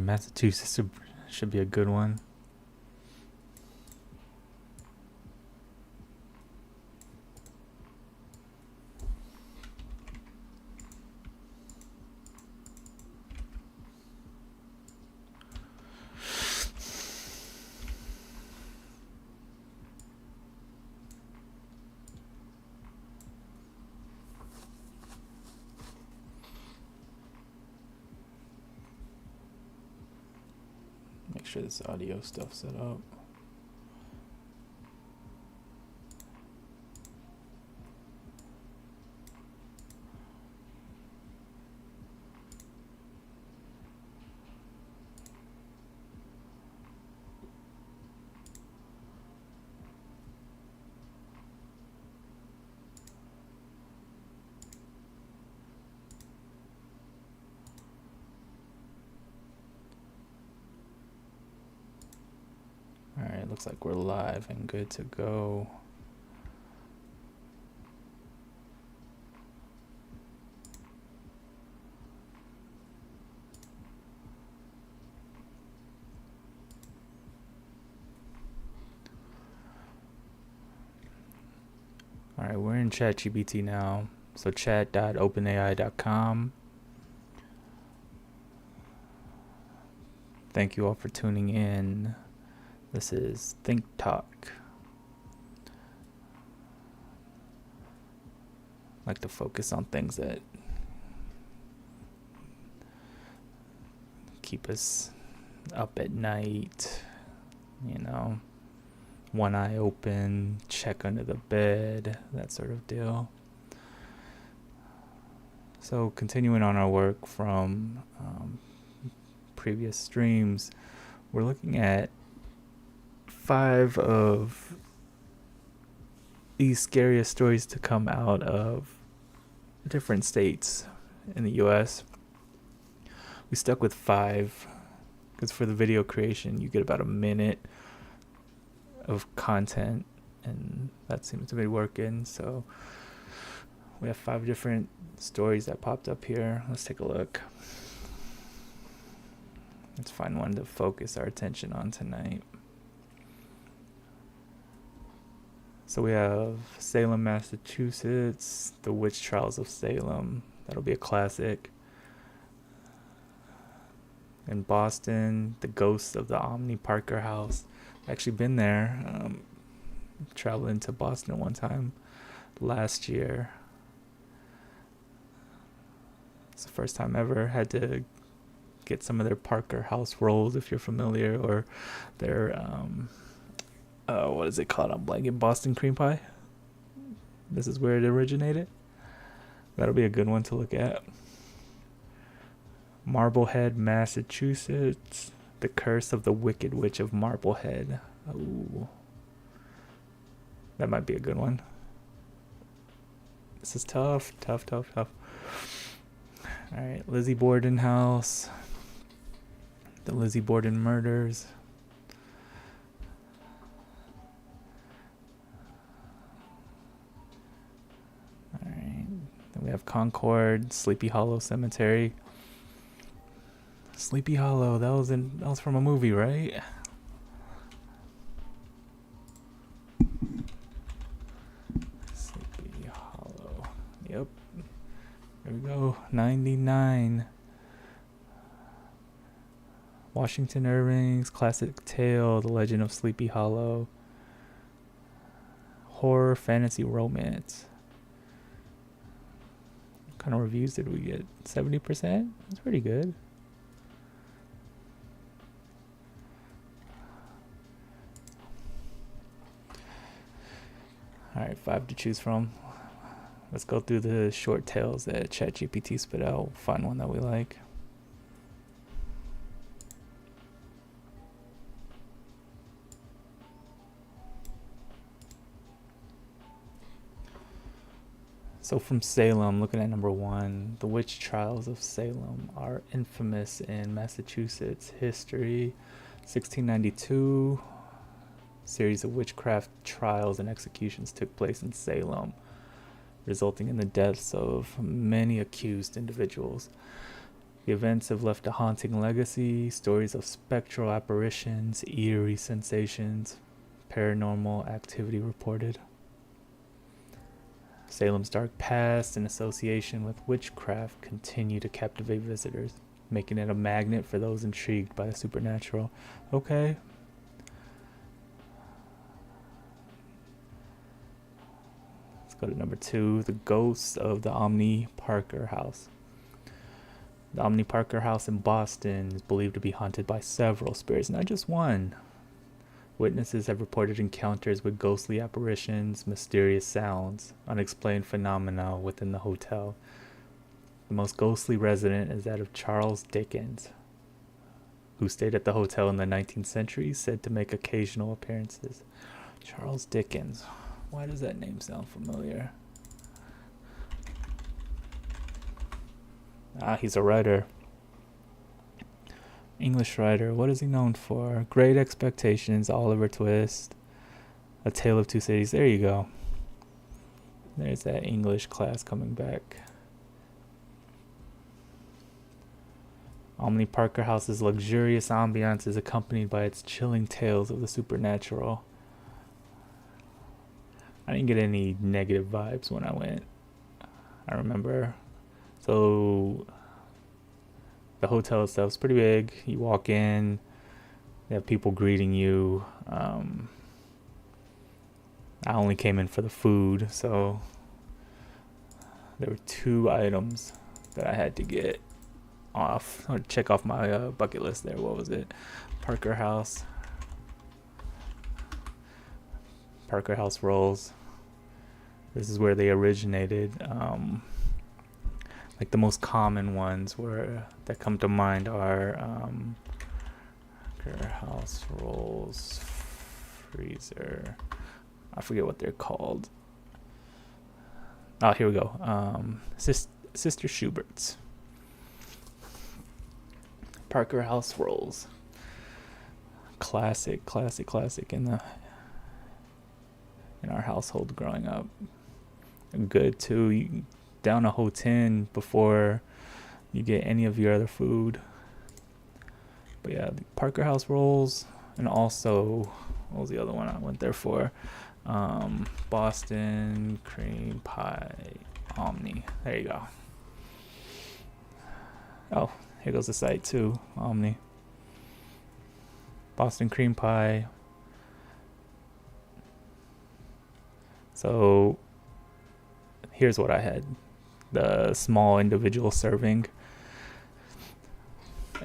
Massachusetts should be a good one. Make sure this audio stuff set up. Alright, looks like we're live and good to go. Alright, we're in ChatGPT now. So chat.openai.com. Thank you all for tuning in. This is Think Talk. I like to focus on things that keep us up at night, you know, one eye open, check under the bed, that sort of deal. So continuing on our work from previous streams, we're looking at 5 of the scariest stories to come out of different states in the US. We stuck with 5 because for the video creation you get about a minute of content, and that seems to be working. So we have 5 different stories that popped up here. Let's take a look. Let's find one to focus our attention on tonight. So we have Salem, Massachusetts, The Witch Trials of Salem. That'll be a classic. In Boston, The Ghosts of the Omni Parker House. I've actually been there. Traveling to Boston one time last year. It's the first time ever. Had to get some of their Parker House rolls, if you're familiar, or their what is it called? I'm blanking. Boston cream pie. This is where it originated. That'll be a good one to look at. Marblehead, Massachusetts. The Curse of the Wicked Witch of Marblehead. Ooh. That might be a good one. This is tough. Alright, Lizzie Borden house. The Lizzie Borden murders. Alright. Then we have Concord, Sleepy Hollow Cemetery. Sleepy Hollow, that was from a movie, right? Sleepy Hollow. Yep. There we go. 99. Washington Irving's classic tale, The Legend of Sleepy Hollow. Horror, fantasy, romance. What kind of reviews did we get? 70%? That's pretty good. Alright, 5 to choose from. Let's go through the short tales that ChatGPT spit out. Find one that we like. So from Salem, looking at number 1, the witch trials of Salem are infamous in Massachusetts history. 1692, series of witchcraft trials and executions took place in Salem, resulting in the deaths of many accused individuals. The events have left a haunting legacy, stories of spectral apparitions, eerie sensations, paranormal activity reported. Salem's dark past and association with witchcraft continue to captivate visitors, making it a magnet for those intrigued by the supernatural. Okay. Let's go to number 2, The Ghosts of the Omni Parker House. The Omni Parker House in Boston is believed to be haunted by several spirits, not just one. Witnesses have reported encounters with ghostly apparitions, mysterious sounds, unexplained phenomena within the hotel. The most ghostly resident is that of Charles Dickens, who stayed at the hotel in the 19th century, said to make occasional appearances. Charles Dickens. Why does that name sound familiar? He's a writer. English writer. What is he known for? Great Expectations, Oliver Twist, A Tale of Two Cities. There you go. There's that English class coming back. Omni Parker House's luxurious ambiance is accompanied by its chilling tales of the supernatural. I didn't get any negative vibes when I went. I remember. So the hotel itself is pretty big. You walk in, they have people greeting you. I only came in for the food, so there were 2 items that I had to get off, or check off my bucket list there. What was it? Parker House rolls. This is where they originated. Like the most common ones that come to mind are Parker House rolls, freezer. I forget what they're called. Oh, here we go. Sister Schubert's Parker House rolls. Classic in our household growing up. Good too. You down a whole tin before you get any of your other food. But yeah, the Parker House rolls, and also what was the other one I went there for? Boston cream pie Omni. There you go. Oh, here goes the site too. Omni. Boston cream pie. So here's what I had. The small individual serving.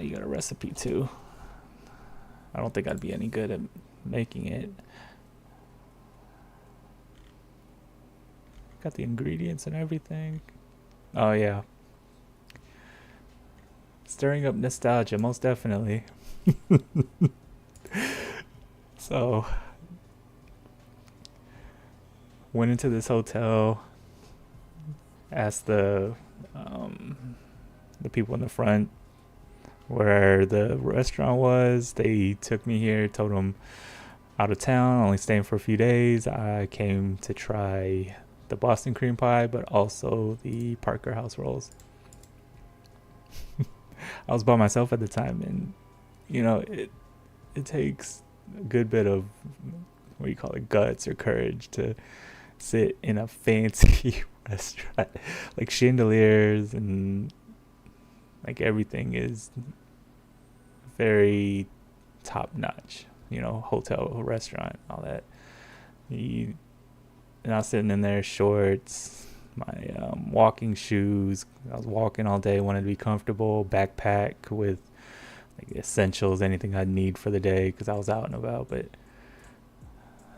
You got a recipe too. I don't think I'd be any good at making it. Got the ingredients and everything. Oh yeah. Stirring up nostalgia, most definitely. So went into this hotel, asked the people in the front where the restaurant was. They took me here, told them out of town, only staying for a few days. I came to try the Boston cream pie, but also the Parker House rolls. I was by myself at the time, and you know, it takes a good bit of, what do you call it, guts or courage to sit in a fancy restaurant, like chandeliers, and like everything is very top notch, you know, hotel, restaurant, all that. And I was sitting in there, shorts, my walking shoes. I was walking all day, wanted to be comfortable, backpack with like essentials, anything I'd need for the day, because I was out and about. But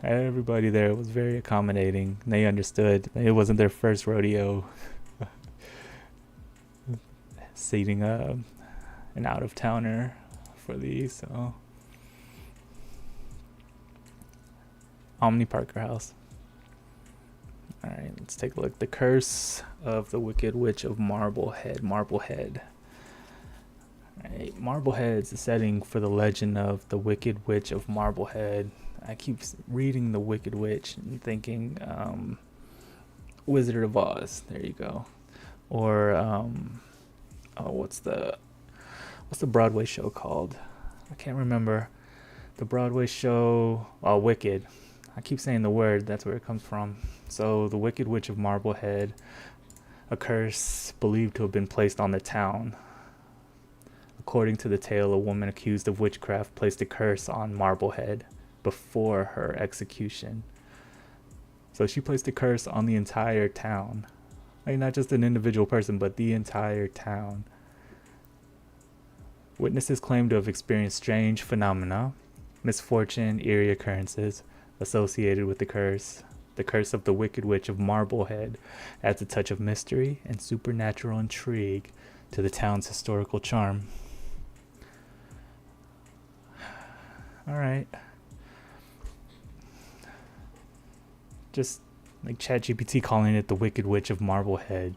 everybody there was very accommodating. They understood. It wasn't their first rodeo seating an out-of-towner for these. So Omni Parker House. All right, let's take a look. The Curse of the Wicked Witch of Marblehead. Marblehead. All right, Marblehead is the setting for the legend of the Wicked Witch of Marblehead. I keep reading the Wicked Witch and thinking Wizard of Oz. There you go. Or what's the what's the Broadway show called? I can't remember. The Broadway show, oh, Wicked. I keep saying the word, that's where it comes from. So, the Wicked Witch of Marblehead, a curse believed to have been placed on the town. According to the tale, a woman accused of witchcraft placed a curse on Marblehead before her execution. So she placed a curse on the entire town. Like, not just an individual person, but the entire town. Witnesses claim to have experienced strange phenomena, misfortune, eerie occurrences associated with the curse. The curse of the Wicked Witch of Marblehead adds a touch of mystery and supernatural intrigue to the town's historical charm. Alright. Just like ChatGPT calling it the Wicked Witch of Marblehead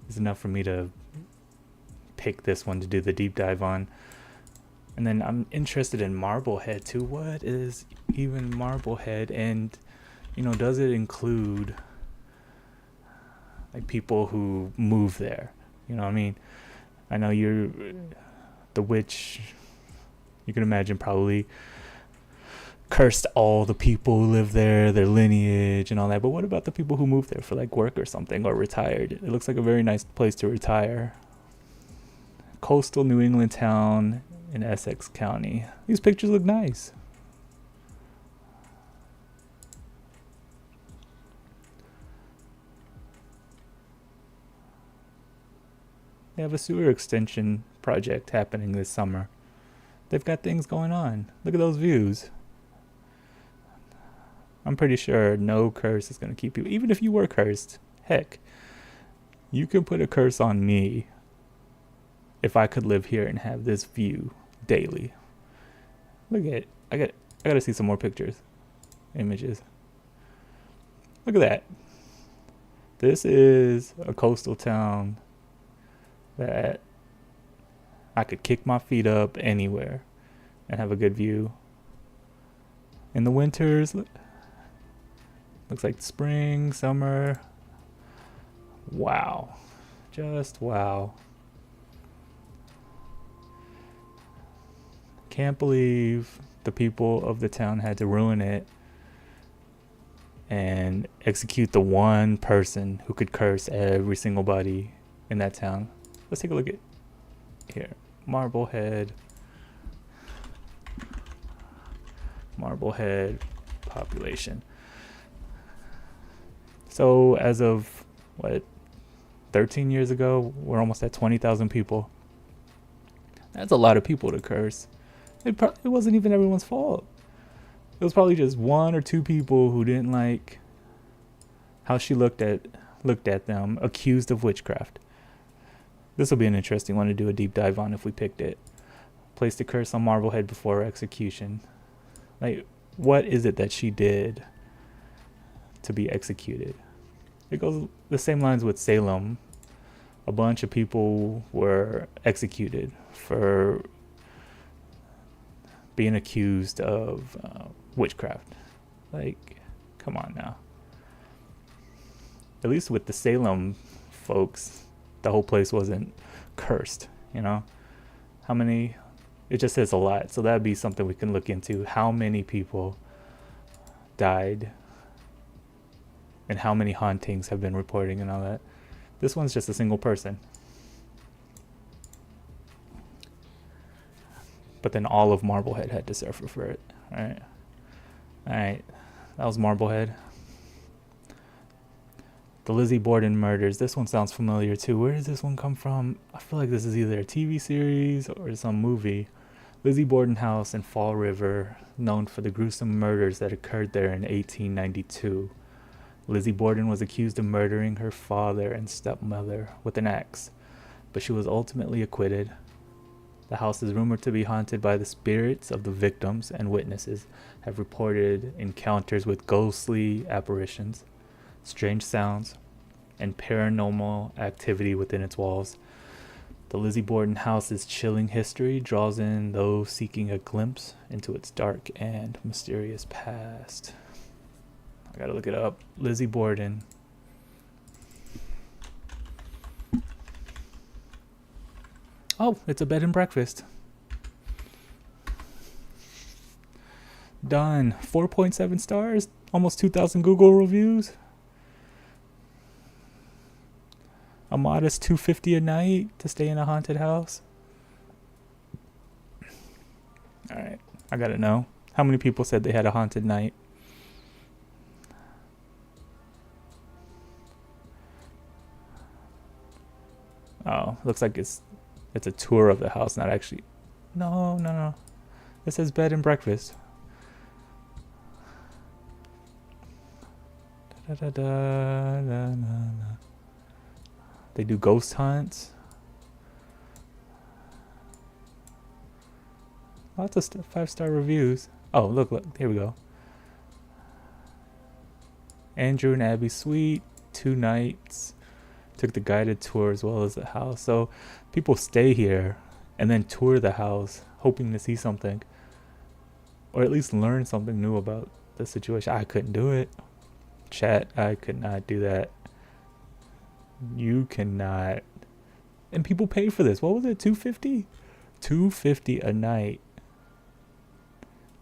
is enough for me to pick this one to do the deep dive on. And then I'm interested in Marblehead too. What is even Marblehead? And, does it include like people who move there? You know what I mean? I know the witch, you can imagine, probably cursed all the people who live there, their lineage and all that. But what about the people who moved there for like work or something, or retired? It looks like a very nice place to retire. Coastal New England town in Essex County. These pictures look nice. They have a sewer extension project happening this summer. They've got things going on. Look at those views. I'm pretty sure no curse is going to keep you. Even if you were cursed, heck, you could put a curse on me if I could live here and have this view daily. Look at it. I got to see some more pictures, images. Look at that. This is a coastal town that I could kick my feet up anywhere and have a good view. In the winters, looks like spring, summer. Wow. Just wow. Can't believe the people of the town had to ruin it and execute the one person who could curse every single body in that town. Let's take a look at here. Marblehead population. So as of 13 years ago, we're almost at 20,000 people. That's a lot of people to curse. It wasn't even everyone's fault. It was probably just one or two people who didn't like how she looked at them, accused of witchcraft. This will be an interesting one to do a deep dive on if we picked it. Placed a curse on Marblehead before her execution. Like, what is it that she did to be executed? It goes the same lines with Salem. A bunch of people were executed for being accused of witchcraft. Like, come on now. At least with the Salem folks, the whole place wasn't cursed, How many? It just says a lot. So that'd be something we can look into. How many people died and how many hauntings have been reporting and all that. This one's just a single person. But then all of Marblehead had to suffer for it. Alright. That was Marblehead. The Lizzie Borden murders. This one sounds familiar too. Where does this one come from? I feel like this is either a TV series or some movie. Lizzie Borden House in Fall River, known for the gruesome murders that occurred there in 1892. Lizzie Borden was accused of murdering her father and stepmother with an axe, but she was ultimately acquitted. The house is rumored to be haunted by the spirits of the victims, and witnesses have reported encounters with ghostly apparitions, strange sounds, and paranormal activity within its walls. The Lizzie Borden house's chilling history draws in those seeking a glimpse into its dark and mysterious past. I gotta look it up. Lizzie Borden. Oh, it's a bed and breakfast. Done. 4.7 stars. Almost 2,000 Google reviews. A modest $250 a night to stay in a haunted house. All right, I gotta know. How many people said they had a haunted night? Oh, looks like it's a tour of the house, not actually. No. It says bed and breakfast. They do ghost hunts. Lots of 5-star reviews. Oh, look, here we go. Andrew and Abby Suite, 2 nights. Took the guided tour as well as the house. So people stay here and then tour the house, hoping to see something. Or at least learn something new about the situation. I couldn't do it. Chat, I could not do that. You cannot. And people pay for this. What was it? $250? $250 a night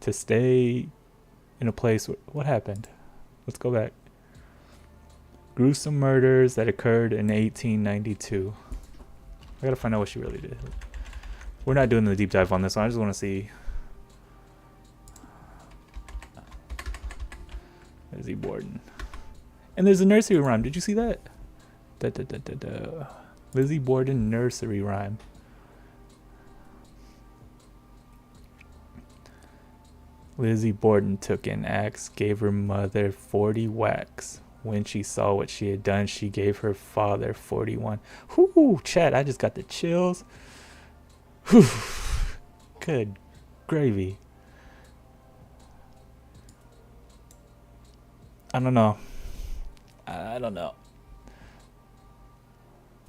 to stay in a place. What happened? Let's go back. Gruesome murders that occurred in 1892. I gotta find out what she really did. We're not doing the deep dive on this one. I just want to see. Lizzie Borden. And there's a nursery rhyme. Did you see that? Lizzie Borden nursery rhyme. Lizzie Borden took an axe, gave her mother 40 whacks. When she saw what she had done, she gave her father 41. Whoo, chat, I just got the chills. Whew. Good gravy. I don't know.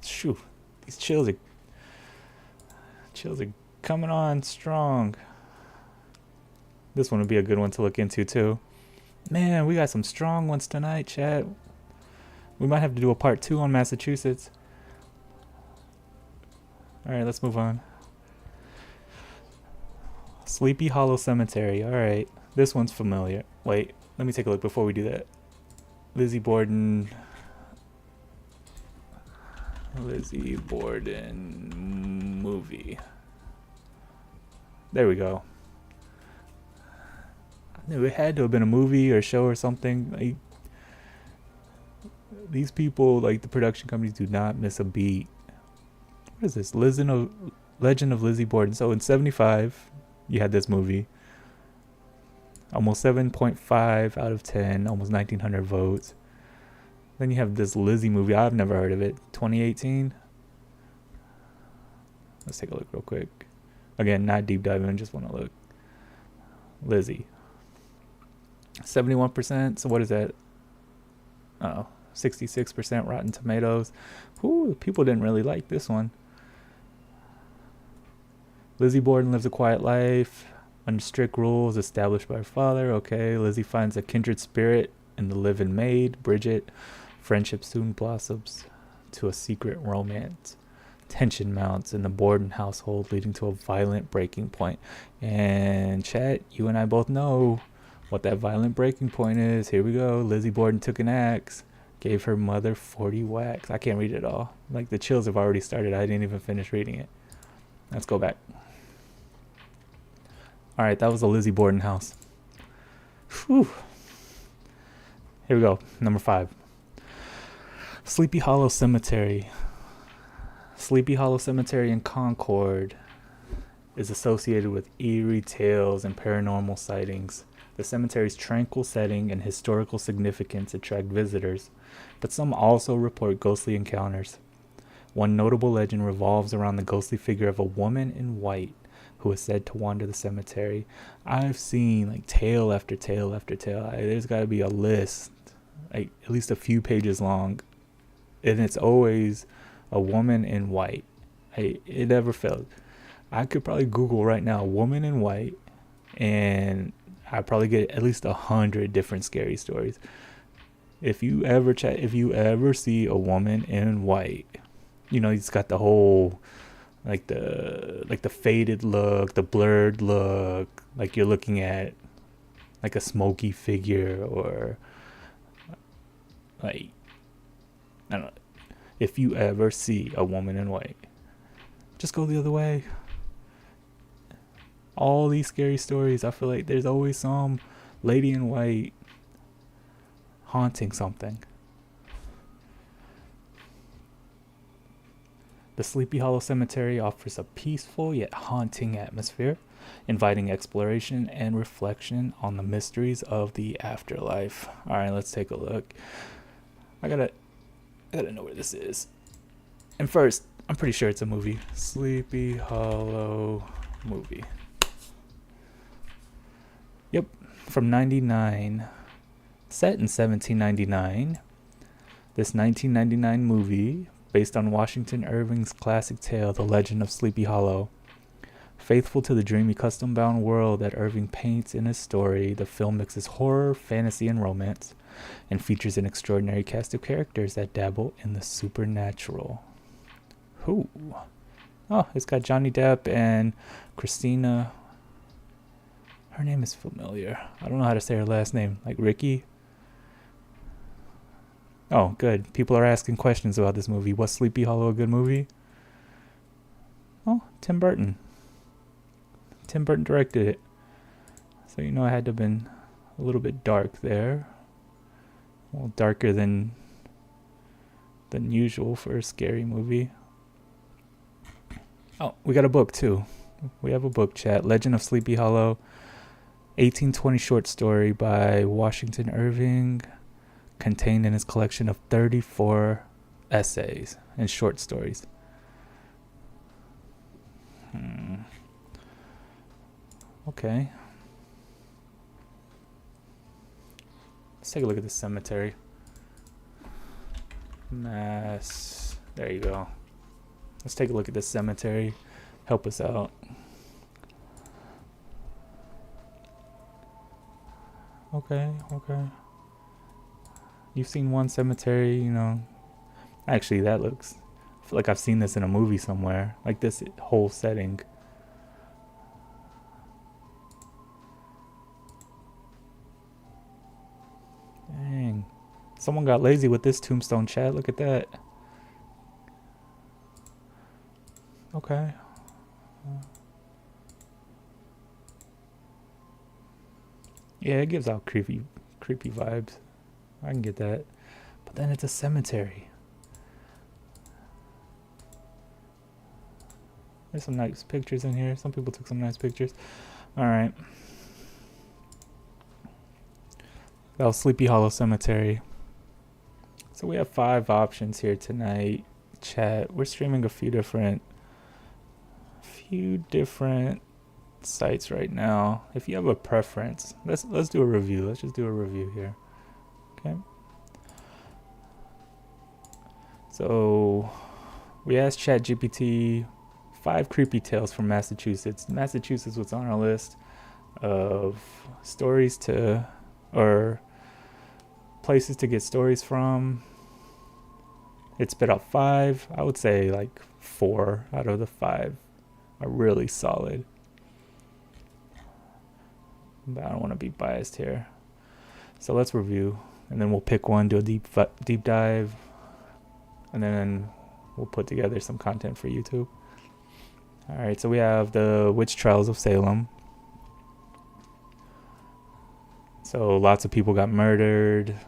Shoo, these chills are coming on strong. This one would be a good one to look into too. Man, we got some strong ones tonight, chat. We might have to do a part 2 on Massachusetts. Alright, let's move on. Sleepy Hollow Cemetery. Alright, this one's familiar. Wait, let me take a look before we do that. Lizzie Borden movie. There we go. I knew it had to have been a movie or a show or something. Like, these people, like the production companies, do not miss a beat. What is this? Legend of Lizzie Borden. So in 75, you had this movie. Almost 7.5 out of 10. Almost 1,900 votes. Then you have this Lizzie movie. I've never heard of it. 2018. Let's take a look real quick. Again, not deep diving. Just want to look. Lizzie. 71%. So what is that? 66% Rotten Tomatoes. Ooh, people didn't really like this one. Lizzie Borden lives a quiet life under strict rules established by her father. Okay, Lizzie finds a kindred spirit in the live-in maid, Bridget. Friendship soon blossoms to a secret romance. Tension mounts in the Borden household, leading to a violent breaking point. And chat, you and I both know what that violent breaking point is. Here we go. Lizzie Borden took an axe, gave her mother 40 whacks. I can't read it all. Like, the chills have already started. I didn't even finish reading it. Let's go back. All right, that was the Lizzie Borden house. Whew. Here we go. Number 5. Sleepy Hollow Cemetery. Sleepy Hollow Cemetery in Concord is associated with eerie tales and paranormal sightings. The cemetery's tranquil setting and historical significance attract visitors, but some also report ghostly encounters. One notable legend revolves around the ghostly figure of a woman in white who is said to wander the cemetery. I've seen like tale after tale after tale. There's got to be a list, like at least a few pages long, and it's always a woman in white. It never failed. I could probably Google right now woman in white, and I probably get at least 100 different scary stories. If you ever see a woman in white, you know, it's got the whole like the faded look, the blurred look, like you're looking at like a smoky figure, or like, I don't know. If you ever see a woman in white, just go the other way. All these scary stories, I feel like there's always some lady in white haunting something. The Sleepy Hollow Cemetery offers a peaceful yet haunting atmosphere, inviting exploration and reflection on the mysteries of the afterlife. All right, let's take a look. I gotta know where this is. And first, I'm pretty sure it's a movie. Sleepy Hollow movie. Yep, from 99. Set in 1799, this 1999 movie, based on Washington Irving's classic tale, The Legend of Sleepy Hollow. Faithful to the dreamy, custom-bound world that Irving paints in his story, the film mixes horror, fantasy, and romance, and features an extraordinary cast of characters that dabble in the supernatural. Who? Oh, it's got Johnny Depp and Christina. Her name is familiar. I don't know how to say her last name. Like Ricky? Oh, good. People are asking questions about this movie. Was Sleepy Hollow a good movie? Oh, Tim Burton. Tim Burton directed it. So you know it had to have been a little bit dark there. Well, darker than usual for a scary movie. Oh, we got a book too. We have a book, chat. Legend of Sleepy Hollow, 1820 short story by Washington Irving, contained in his collection of 34 essays and short stories. Okay. Let's take a look at the cemetery. Mass. There you go. Let's take a look at this cemetery. Help us out. Okay. You've seen one cemetery, you know. Actually, that looks... I feel like I've seen this in a movie somewhere. Like this whole setting. Dang. Someone got lazy with this tombstone, chat. Look at that. Okay. Yeah, it gives out creepy vibes. I can get that. But then it's a cemetery. There's some nice pictures in here. Some people took some nice pictures. Alright. That was Sleepy Hollow Cemetery. So we have 5 options here tonight. Chat. We're streaming a few different sites right now. If you have a preference, let's do a review. Let's just do a review here. Okay. So we asked ChatGPT 5 creepy tales from Massachusetts. Massachusetts was on our list of stories or places to get stories from. It spit out 5. I would say like 4 out of the 5 are really solid. But I don't want to be biased here. So let's review, and then we'll pick one, do a deep dive, and then we'll put together some content for YouTube. All right, so we have the Witch Trials of Salem. So lots of people got murdered,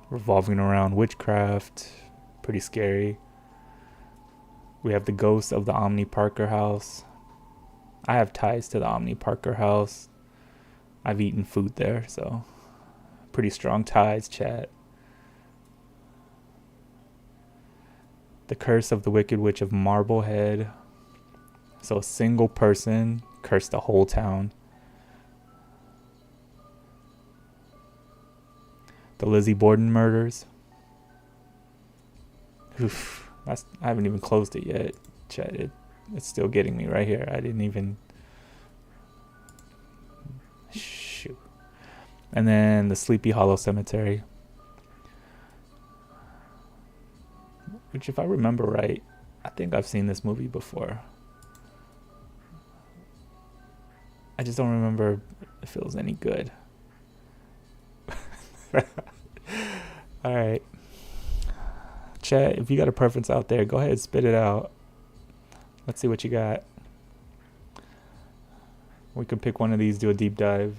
revolving around witchcraft. Pretty scary. We have the ghost of the Omni Parker house. I have ties to the Omni Parker house. I've eaten food there, so pretty strong ties, chat. The Curse of the Wicked Witch of Marblehead. So a single person cursed the whole town. The Lizzie Borden murders. Oof, I haven't even closed it yet, chat. It's still getting me right here. I didn't even... Shoot. And then the Sleepy Hollow Cemetery. Which, if I remember right, I think I've seen this movie before. I just don't remember if it was any good. All right. Chat, if you got a preference out there, go ahead, spit it out. Let's see what you got. We could pick one of these, do a deep dive,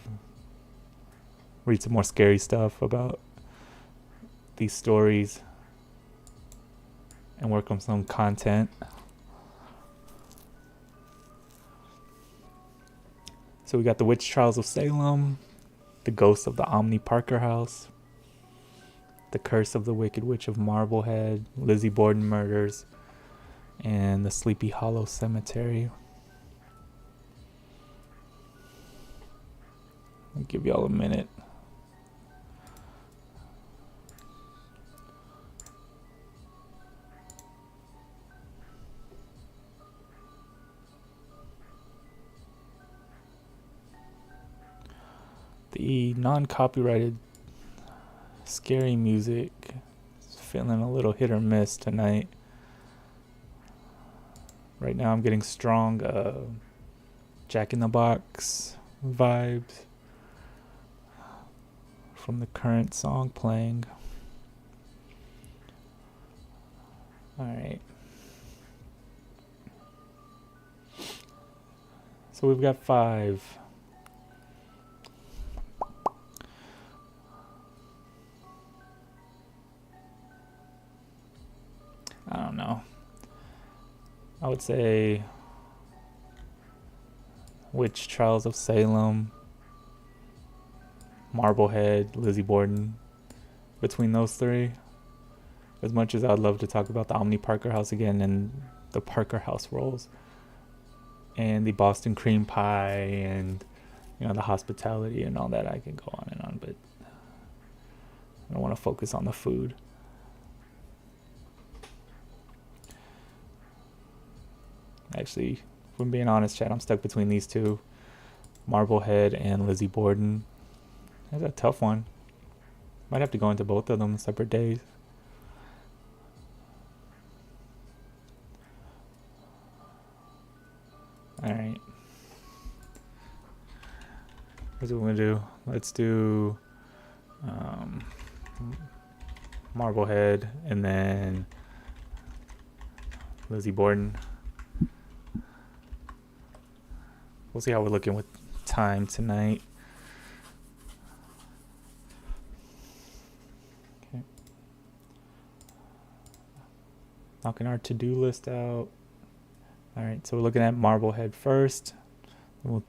read some more scary stuff about these stories, and work on some content. So we got The Witch Trials of Salem, The Ghost of the Omni Parker House, The Curse of the Wicked Witch of Marblehead, Lizzie Borden Murders, and The Sleepy Hollow Cemetery. I'll give y'all a minute. The non-copyrighted scary music is feeling a little hit or miss tonight. Right now I'm getting strong Jack in the Box vibes from the current song playing. Alright. So we've got 5. I don't know. I would say Witch Trials of Salem, Marblehead, Lizzie Borden. Between those 3, as much as I'd love to talk about the Omni Parker House again and the Parker House rolls and the Boston cream pie and the hospitality and all that, I can go on and on, but I don't want to focus on the food. Actually, if I'm being honest, chat, I'm stuck between these 2, Marblehead and Lizzie Borden. That's a tough one. Might have to go into both of them separate days. Alright. Here's what we're going to do. Let's do Marblehead and then Lizzie Borden. We'll see how we're looking with time tonight. Okay. Knocking our to-do list out. Alright, so we're looking at Marblehead first. We'll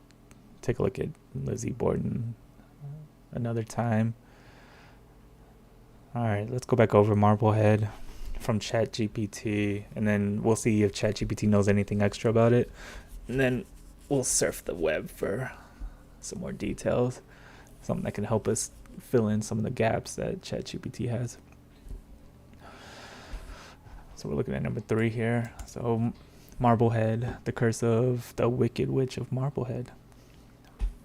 take a look at Lizzie Borden another time. Alright, let's go back over Marblehead from ChatGPT, and then we'll see if ChatGPT knows anything extra about it. And then we'll surf the web for some more details, something that can help us fill in some of the gaps that ChatGPT has. So we're looking at number 3 here. So Marblehead, The Curse of the Wicked Witch of Marblehead.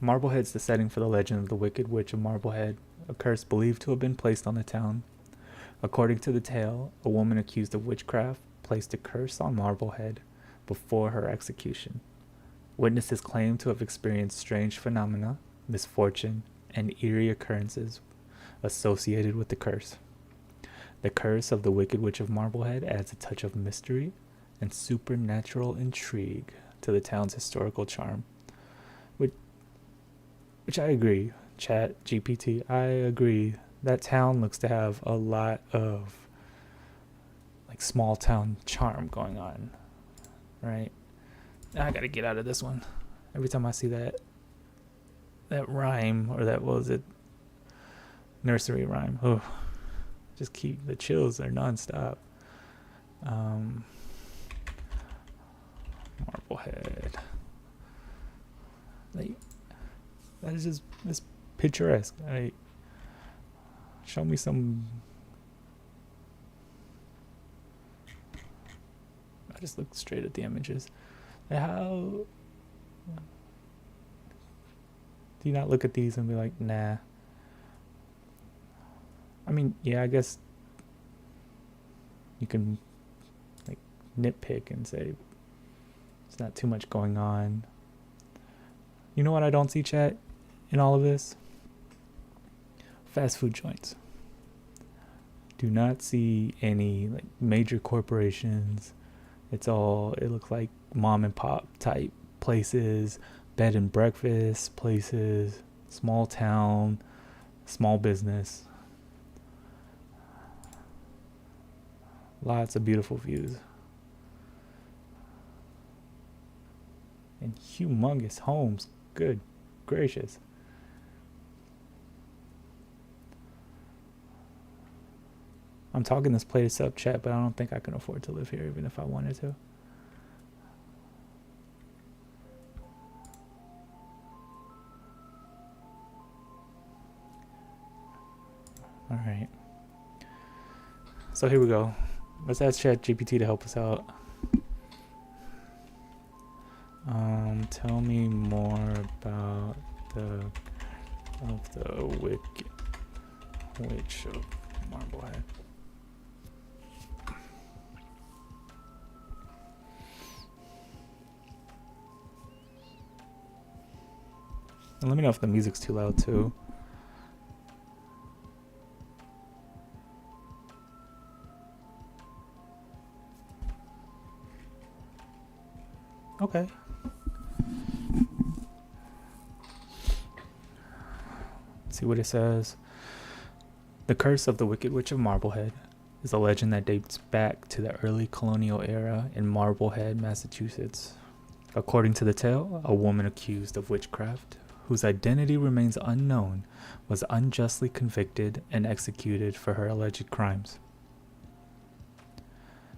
Marblehead's the setting for the legend of the Wicked Witch of Marblehead, a curse believed to have been placed on the town. According to the tale, a woman accused of witchcraft placed a curse on Marblehead before her execution. Witnesses claim to have experienced strange phenomena, misfortune, and eerie occurrences associated with the curse. The Curse of the Wicked Witch of Marblehead adds a touch of mystery and supernatural intrigue to the town's historical charm. Which I agree, ChatGPT, I agree. That town looks to have a lot of small town charm going on, right? I gotta get out of this one. Every time I see that rhyme, or that, what was it, nursery rhyme, oh, just keep, the chills are nonstop. Marblehead. That is just this picturesque. Show me some. I just look straight at the images. How do you not look at these and be like, nah? I mean, yeah, I guess you can nitpick and say there's not too much going on. You know what I don't see, chat, in all of this? Fast food joints. Do not see any like major corporations. It looks like mom and pop type places, bed and breakfast places, small town, small business. Lots of beautiful views. And humongous homes. Good gracious. I'm talking this place up, chat, but I don't think I can afford to live here even if I wanted to. All right. So here we go. Let's ask ChatGPT to help us out. Tell me more about the Wicked Witch of Marblehead. And let me know if the music's too loud too. Okay. Let's see what it says. The Curse of the Wicked Witch of Marblehead is a legend that dates back to the early colonial era in Marblehead, Massachusetts. According to the tale, a woman accused of witchcraft, whose identity remains unknown, was unjustly convicted and executed for her alleged crimes.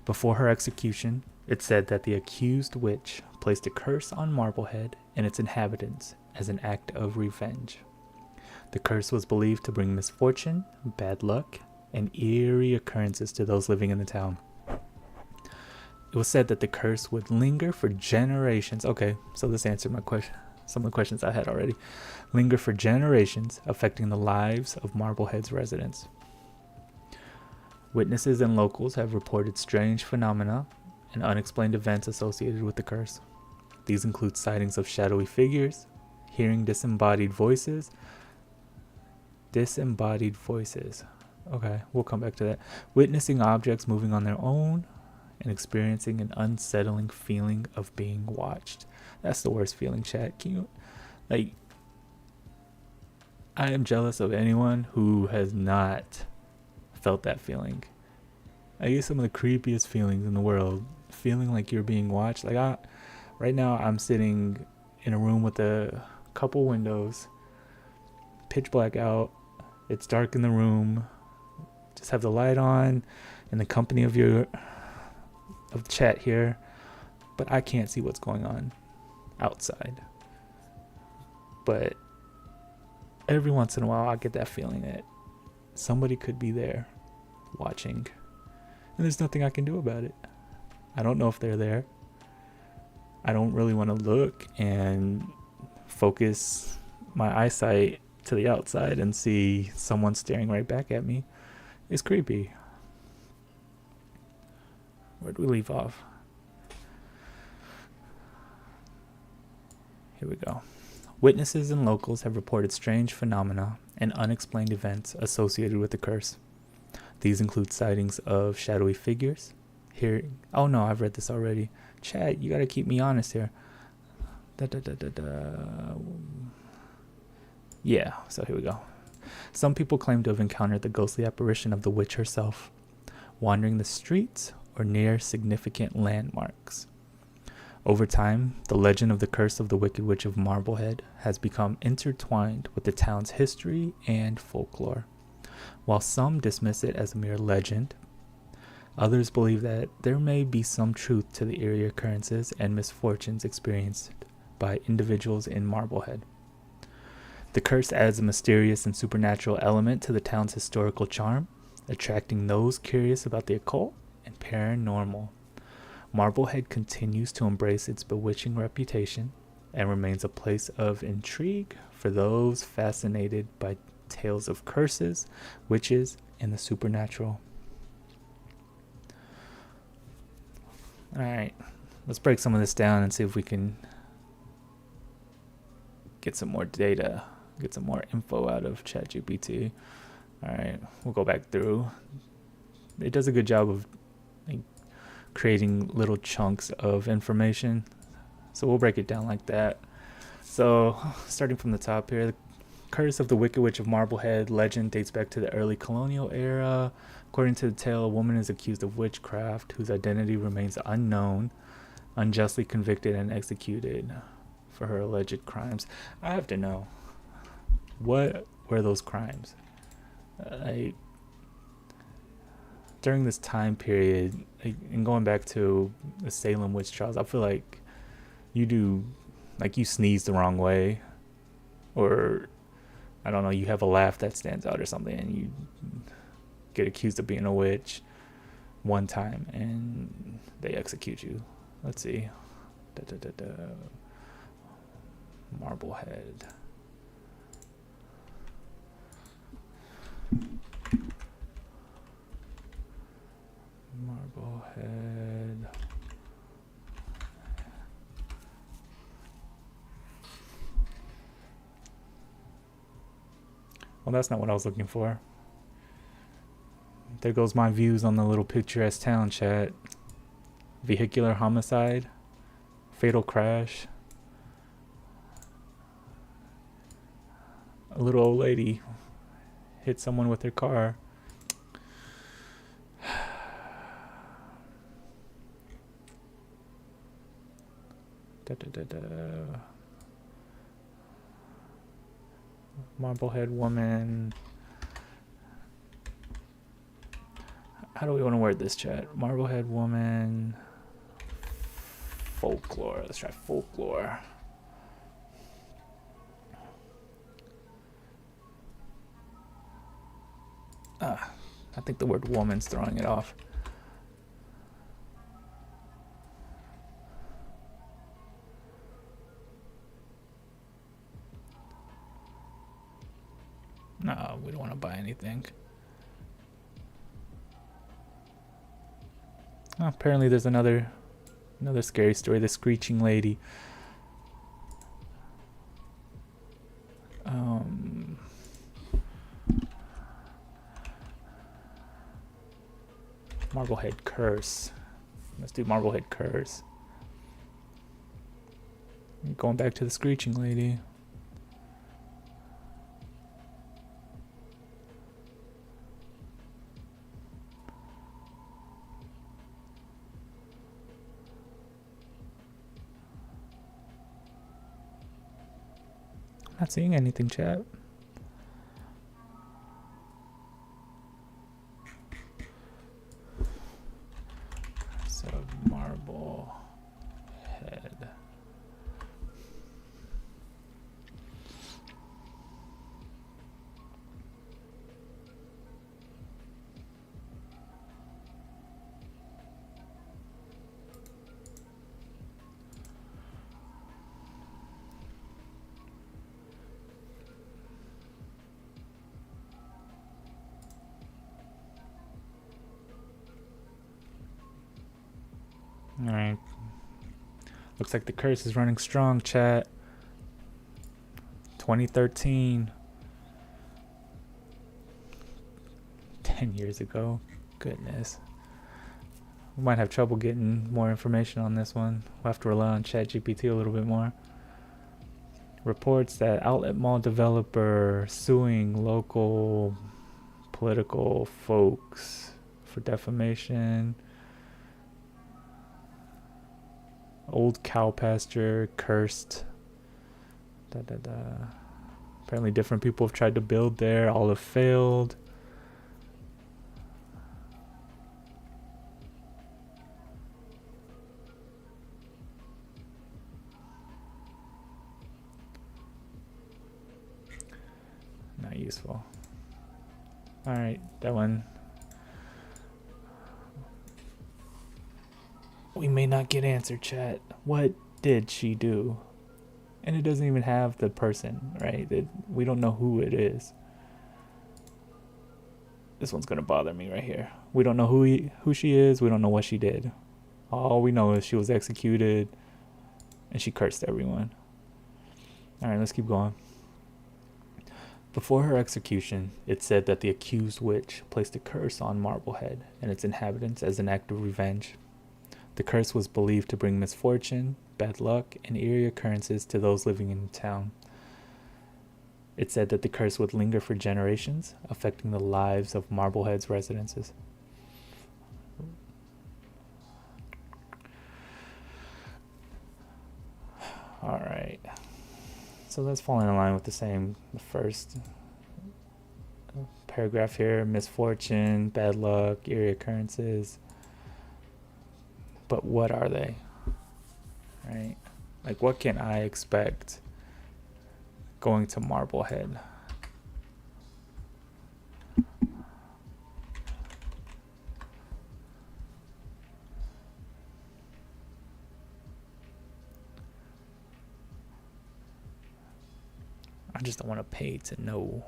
Before her execution, it said that the accused witch placed a curse on Marblehead and its inhabitants as an act of revenge. The curse was believed to bring misfortune, bad luck, and eerie occurrences to those living in the town. It was said that the curse would linger for generations. Okay, so this answered my question. Some of the questions I had already. Linger for generations, affecting the lives of Marblehead's residents. Witnesses and locals have reported strange phenomena and unexplained events associated with the curse. These include sightings of shadowy figures, hearing disembodied voices. Okay, we'll come back to that. Witnessing objects moving on their own and experiencing an unsettling feeling of being watched. That's the worst feeling, chat. Can you, like, I am jealous of anyone who has not felt that feeling. I get some of the creepiest feelings in the world. Feeling like you're being watched. Like, right now I'm sitting in a room with a couple windows, pitch black out. It's dark in the room. Just have the light on in the company of chat here, but I can't see what's going on outside. But every once in a while I get that feeling that somebody could be there watching, and there's nothing I can do about it. I don't know if they're there. I don't really want to look and focus my eyesight to the outside and see someone staring right back at me. It's creepy. Where'd we leave off? Here we go. Witnesses and locals have reported strange phenomena and unexplained events associated with the curse. These include sightings of shadowy figures. Oh no, I've read this already. Chat, you gotta keep me honest here. Yeah, so here we go. Some people claim to have encountered the ghostly apparition of the witch herself, wandering the streets or near significant landmarks. Over time, the legend of the curse of the Wicked Witch of Marblehead has become intertwined with the town's history and folklore. While some dismiss it as a mere legend, others believe that there may be some truth to the eerie occurrences and misfortunes experienced by individuals in Marblehead. The curse adds a mysterious and supernatural element to the town's historical charm, attracting those curious about the occult and paranormal. Marblehead continues to embrace its bewitching reputation and remains a place of intrigue for those fascinated by tales of curses, witches, and the supernatural. Alright, let's break some of this down and see if we can get some more data, get some more info out of ChatGPT. Alright, we'll go back through. It does a good job of like, creating little chunks of information. So we'll break it down like that. So starting from the top here, the curse of the Wicked Witch of Marblehead legend dates back to the early colonial era. According to the tale, a woman is accused of witchcraft whose identity remains unknown, unjustly convicted and executed for her alleged crimes. I have to know, what were those crimes? During this time period, and going back to the Salem witch trials, I feel like you sneeze the wrong way, or I don't know, you have a laugh that stands out or something, and you get accused of being a witch one time and they execute you. Let's see. Marblehead. Marblehead. Well, that's not what I was looking for. There goes my views on the little picturesque town, chat. Vehicular homicide. Fatal crash. A little old lady hit someone with her car. Marblehead woman. How do we want to word this, chat? Marblehead woman. Folklore. Let's try folklore. I think the word woman's throwing it off. No, we don't want to buy anything. Oh, apparently there's another scary story, the screeching lady. Marblehead curse. Let's do Marblehead curse. Going back to the screeching lady. Not seeing anything, chat. So Marblehead. Alright. Looks like the curse is running strong, chat. 2013. 10 years ago. Goodness. We might have trouble getting more information on this one. We'll have to rely on ChatGPT a little bit more. Reports that outlet mall developer suing local political folks for defamation. Old cow pasture cursed. Apparently different people have tried to build there. All have failed. Not useful. Alright, that one. We may not get answered, chat. What did she do? And it doesn't even have the person, right? We don't know who it is. This one's gonna bother me right here. We don't know who she is. We don't know what she did. All we know is she was executed and she cursed everyone. All right, let's keep going. Before her execution, it said that the accused witch placed a curse on Marblehead and its inhabitants as an act of revenge. The curse was believed to bring misfortune, bad luck, and eerie occurrences to those living in the town. It said that the curse would linger for generations, affecting the lives of Marblehead's residents. All right. So that's falling in line with the first paragraph here. Misfortune, bad luck, eerie occurrences. But what are they? Right? Like, what can I expect going to Marblehead? I just don't want to pay to know.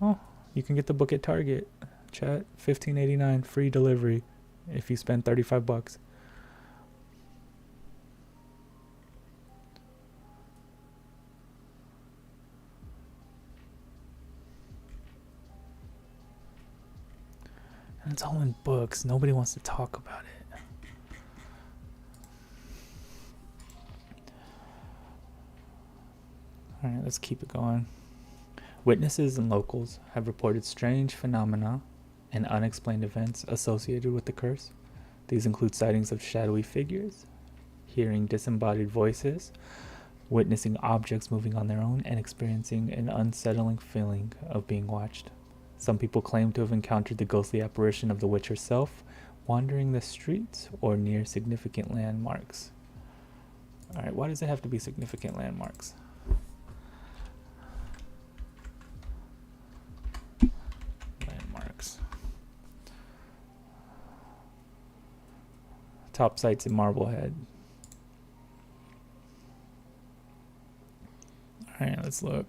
Oh, you can get the book at Target. Chat, $15.89 free delivery if you spend $35. And it's all in books. Nobody wants to talk about it. All right, let's keep it going. Witnesses and locals have reported strange phenomena and unexplained events associated with the curse. These include sightings of shadowy figures, hearing disembodied voices, witnessing objects moving on their own, and experiencing an unsettling feeling of being watched. Some people claim to have encountered the ghostly apparition of the witch herself, wandering the streets or near significant landmarks. All right, why does it have to be significant landmarks? Landmarks. Top sites in Marblehead. All right, let's look.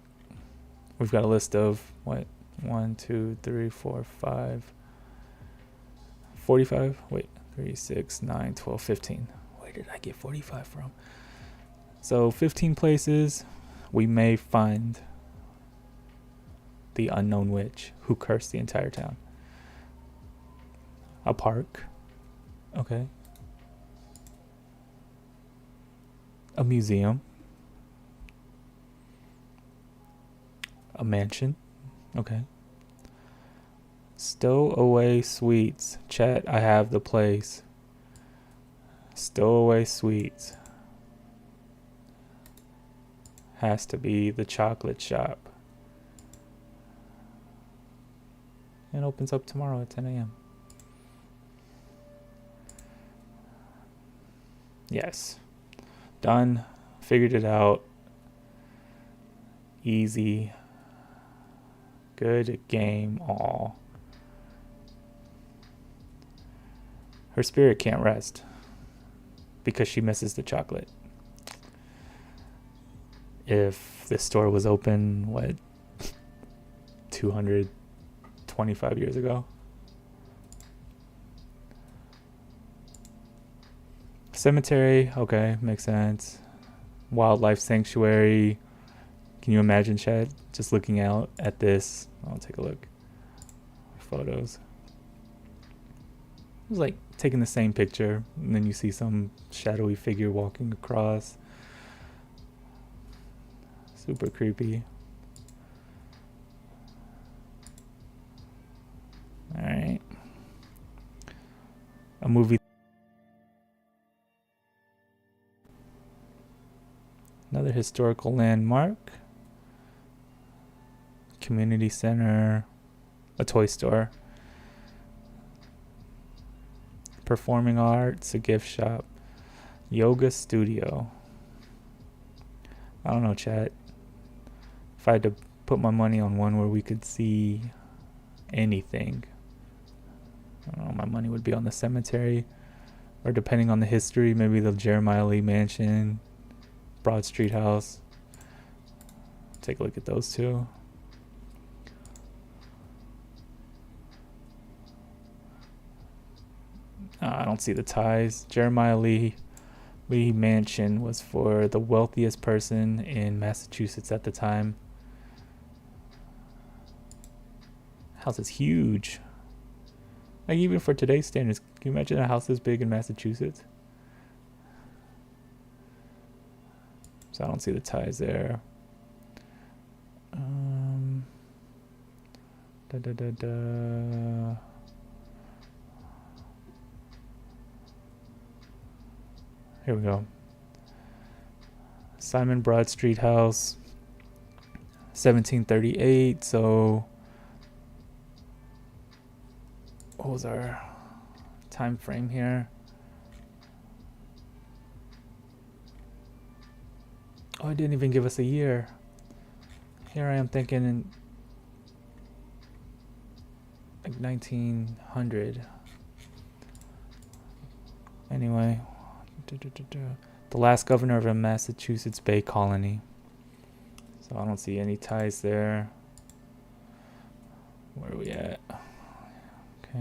We've got a list of what? 1, 2, 3, 4, 5, 45. Wait, 3, 6, 9, 12, 15. Where did I get 45 from? So 15 places we may find the unknown witch who cursed the entire town. A park. Okay. A museum. A mansion. Okay. Stowaway Suites. Chat, I have the place. Stowaway Suites. Has to be the chocolate shop. It opens up tomorrow at 10 a.m. Yes. Done. Figured it out. Easy. Good game all. Her spirit can't rest because she misses the chocolate. If this store was open, 225 years ago? Cemetery, okay, makes sense. Wildlife sanctuary. Can you imagine, Chad, just looking out at this? I'll take a look. Photos. It was like taking the same picture, and then you see some shadowy figure walking across. Super creepy. Alright. A movie. Another historical landmark. Community center. A toy store. Performing arts. A gift shop. Yoga studio. I don't know, chat. If I had to put my money on one where we could see anything, I don't know, my money would be on the cemetery, or depending on the history, maybe the Jeremiah Lee Mansion, Broad Street House. Take a look at those two. I don't see the ties. Jeremiah Lee Mansion was for the wealthiest person in Massachusetts at the time. House is huge. Like, even for today's standards, can you imagine a house this big in Massachusetts? So I don't see the ties there. Da, da, da, da. Here we go. Simon Broad Street House, 1738. So what was our time frame here? Oh, it didn't even give us a year. Here I am thinking in like 1900. Anyway, the last governor of a Massachusetts Bay Colony. So I don't see any ties there. Where are we at? Okay.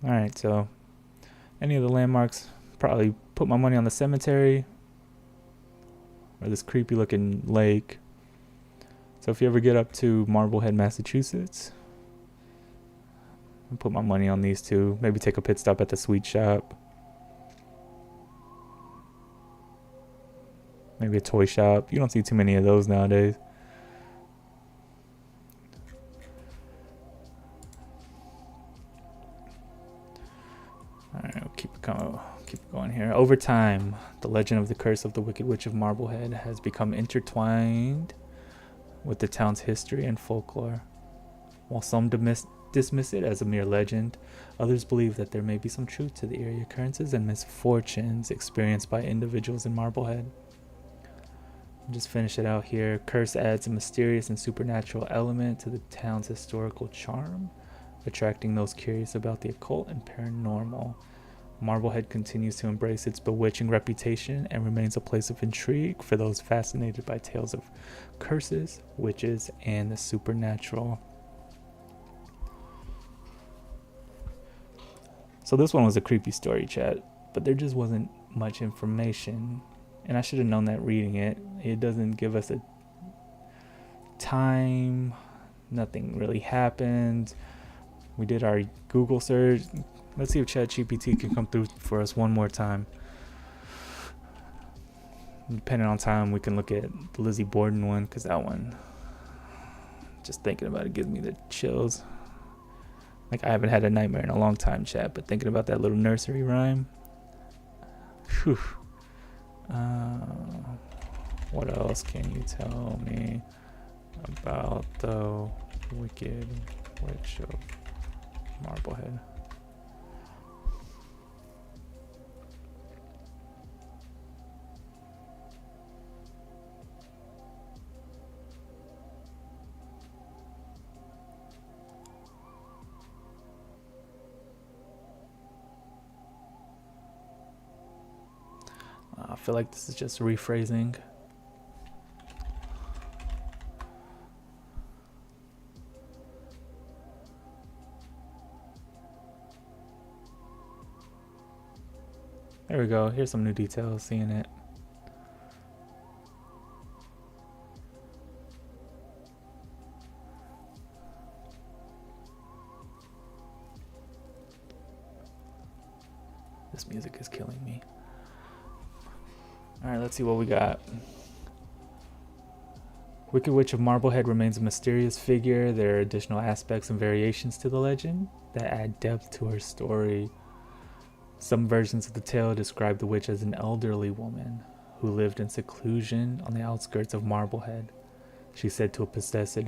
Alright, so any of the landmarks, probably put my money on the cemetery or this creepy looking lake. So if you ever get up to Marblehead, Massachusetts, I'll put my money on these two. Maybe take a pit stop at the sweet shop. Maybe a toy shop. You don't see too many of those nowadays. Alright, we'll keep it going here. Over time, the legend of the curse of the Wicked Witch of Marblehead has become intertwined with the town's history and folklore. While some dismiss it as a mere legend, others believe that there may be some truth to the eerie occurrences and misfortunes experienced by individuals in Marblehead. I'll just finish it out here. Curse adds a mysterious and supernatural element to the town's historical charm, attracting those curious about the occult and paranormal. Marblehead continues to embrace its bewitching reputation and remains a place of intrigue for those fascinated by tales of curses, witches, and the supernatural. So this one was a creepy story, chat, but there just wasn't much information, and I should have known that reading it. It doesn't give us a time. Nothing really happened. We did our Google search. Let's see if ChatGPT can come through for us one more time. Depending on time, we can look at the Lizzie Borden one, because that one, just thinking about it gives me the chills. Like, I haven't had a nightmare in a long time, chat, but thinking about that little nursery rhyme. Whew. What else can you tell me about the Wicked Witch of Marblehead? I feel like this is just rephrasing. There we go. Here's some new details, seeing it. This music is killing me. Alright, let's see what we got. Wicked Witch of Marblehead remains a mysterious figure. There are additional aspects and variations to the legend that add depth to her story. Some versions of the tale describe the witch as an elderly woman who lived in seclusion on the outskirts of Marblehead. She's said to possess an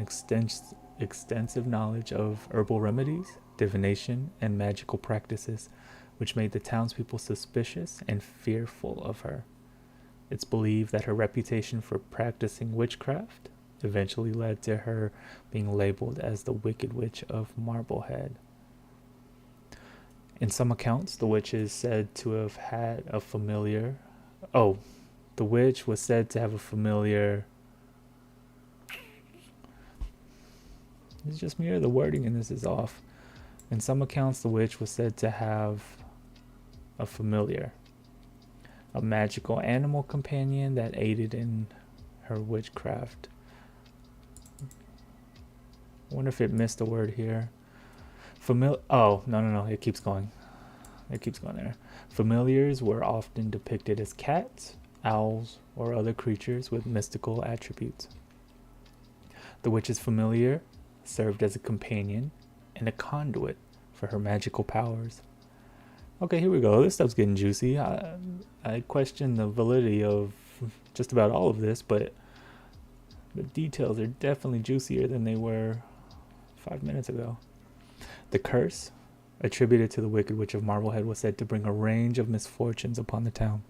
extensive knowledge of herbal remedies, divination, and magical practices, which made the townspeople suspicious and fearful of her. It's believed that her reputation for practicing witchcraft eventually led to her being labeled as the Wicked Witch of Marblehead. In some accounts, the witch is said to have had a familiar... the witch was said to have a familiar... It's just me or the wording in this is off. In some accounts, the witch was said to have a familiar, a magical animal companion that aided in her witchcraft. I wonder if it missed a word here. Oh, no. It keeps going. It keeps going there. Familiars were often depicted as cats, owls, or other creatures with mystical attributes. The witch's familiar served as a companion and a conduit for her magical powers. Okay, here we go. This stuff's getting juicy. I question the validity of just about all of this, but the details are definitely juicier than they were 5 minutes ago. The curse, attributed to the Wicked Witch of Marblehead, was said to bring a range of misfortunes upon the town.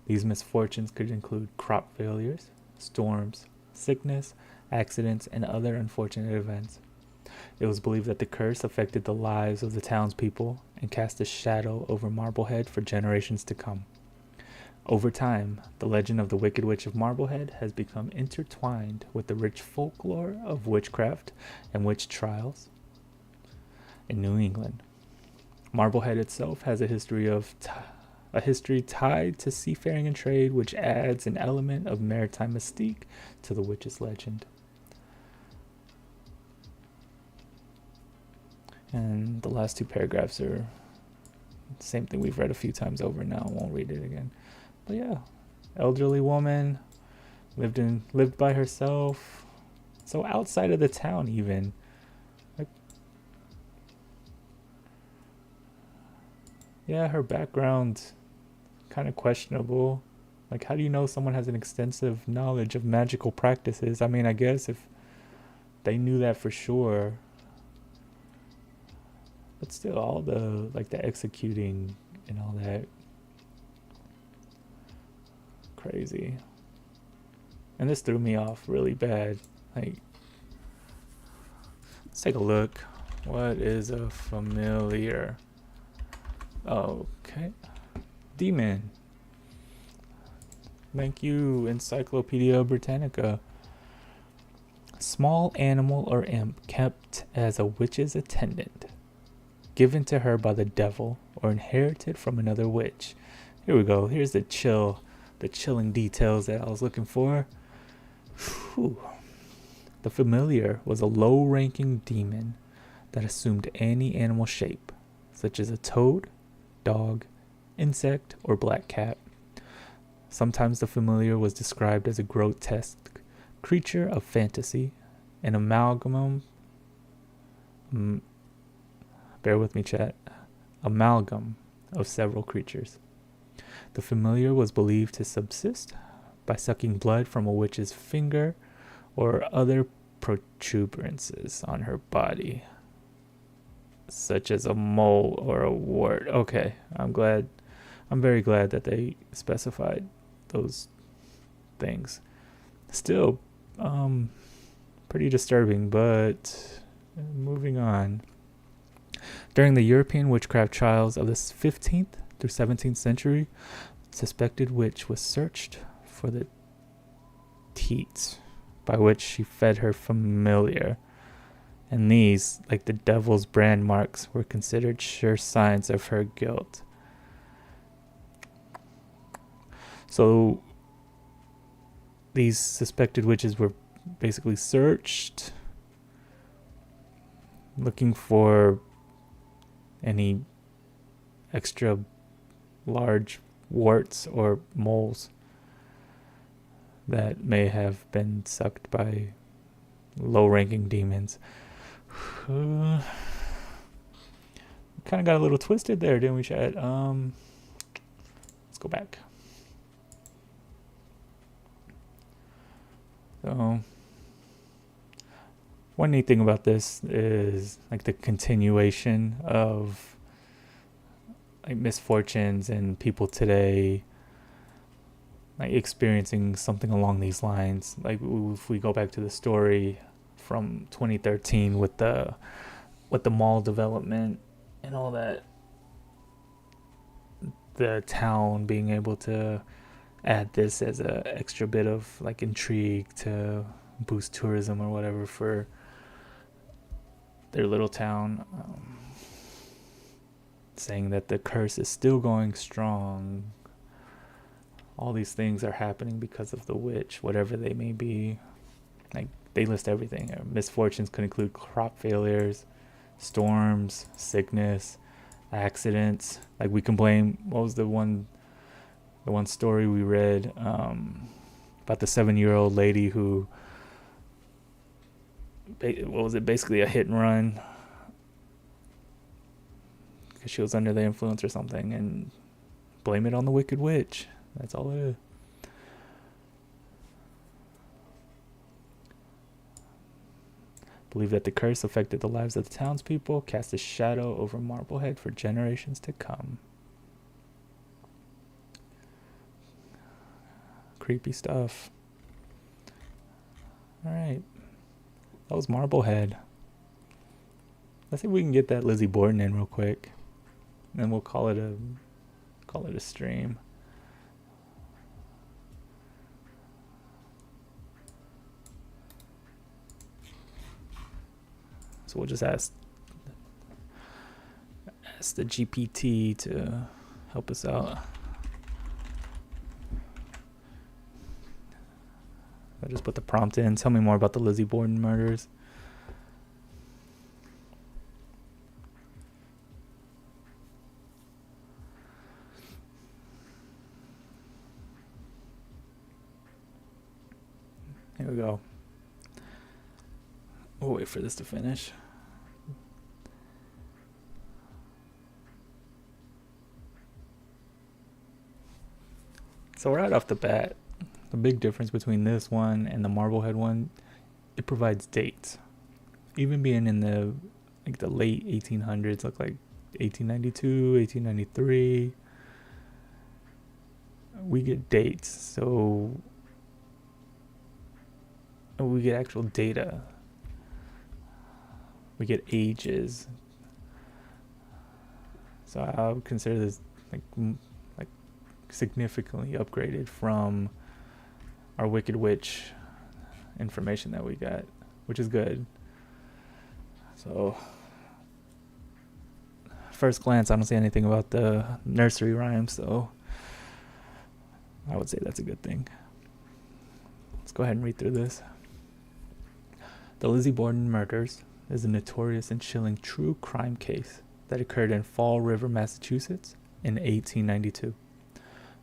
These misfortunes could include crop failures, storms, sickness, accidents, and other unfortunate events. It was believed that the curse affected the lives of the townspeople and cast a shadow over Marblehead for generations to come. Over time, the legend of the Wicked Witch of Marblehead has become intertwined with the rich folklore of witchcraft and witch trials in New England. Marblehead itself has a history tied to seafaring and trade, which adds an element of maritime mystique to the witch's legend. And the last two paragraphs are the same thing we've read a few times over now. I won't read it again. But yeah, elderly woman, lived by herself. So outside of the town even. Yeah, her background kind of questionable. Like, how do you know someone has an extensive knowledge of magical practices? I mean, I guess if they knew that for sure. But still, all the executing and all that, crazy. And this threw me off really bad. Like, let's take a look. What is a familiar? Okay. Demon. Thank you, Encyclopedia Britannica. Small animal or imp kept as a witch's attendant, given to her by the devil or inherited from another witch. Here we go. Here's the chilling details that I was looking for. Whew. The familiar was a low-ranking demon that assumed any animal shape, such as a toad, dog, insect, or black cat. Sometimes the familiar was described as a grotesque creature of fantasy, an amalgam. Bear with me, chat. Amalgam of several creatures. The familiar was believed to subsist by sucking blood from a witch's finger or other protuberances on her body, such as a mole or a wart. Okay, I'm very glad that they specified those things. Still, pretty disturbing, but moving on. During the European witchcraft trials of the 15th through 17th century, suspected witch was searched for the teats by which she fed her familiar. And these, like the devil's brand marks, were considered sure signs of her guilt. So these suspected witches were basically searched, looking for any extra large warts or moles that may have been sucked by low-ranking demons. Kind of got a little twisted there, didn't we, Chad? Let's go back. So, one neat thing about this is like the continuation of like misfortunes and people today like experiencing something along these lines. Like if we go back to the story from 2013 with the mall development and all that, the town being able to add this as a extra bit of like intrigue to boost tourism or whatever for their little town, saying that the curse is still going strong. All these things are happening because of the witch, whatever they may be. Like, they list everything. Misfortunes could include crop failures, storms, sickness, accidents. Like, we can blame, what was the one story we read about the 7-year-old lady who, what was it, basically a hit and run because she was under the influence or something, and blame it on the wicked witch. That's all it is. Believe that the curse affected the lives of the townspeople, cast a shadow over Marblehead for generations to come. Creepy stuff. Alright. That was Marblehead. Let's see if we can get that Lizzie Borden in real quick. And then we'll call it a stream. So we'll just ask the GPT to help us out. I'll just put the prompt in. Tell me more about the Lizzie Borden murders. Here we go. We'll wait for this to finish. So right off the bat, the big difference between this one and the Marblehead one, it provides dates. Even being in the late 1800s, look like 1892, 1893, we get dates. So we get actual data. We get ages. So I would consider this like significantly upgraded from our Wicked Witch information that we got, which is good. So first glance, I don't see anything about the nursery rhyme, so I would say that's a good thing. Let's go ahead and read through this. The Lizzie Borden murders is a notorious and chilling true crime case that occurred in Fall River, Massachusetts in 1892.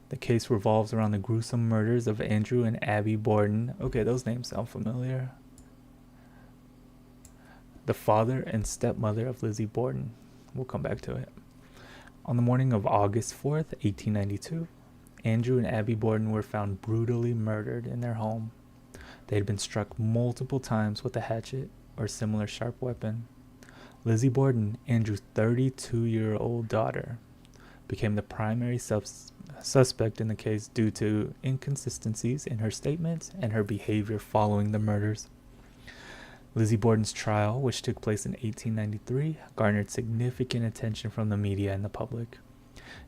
The case revolves around the gruesome murders of Andrew and Abby Borden. Okay, those names sound familiar. The father and stepmother of Lizzie Borden. We'll come back to it. On the morning of August 4th, 1892, Andrew and Abby Borden were found brutally murdered in their home. They had been struck multiple times with a hatchet or similar sharp weapon. Lizzie Borden, Andrew's 32-year-old daughter, became the primary suspect in the case due to inconsistencies in her statements and her behavior following the murders. Lizzie Borden's trial, which took place in 1893, garnered significant attention from the media and the public.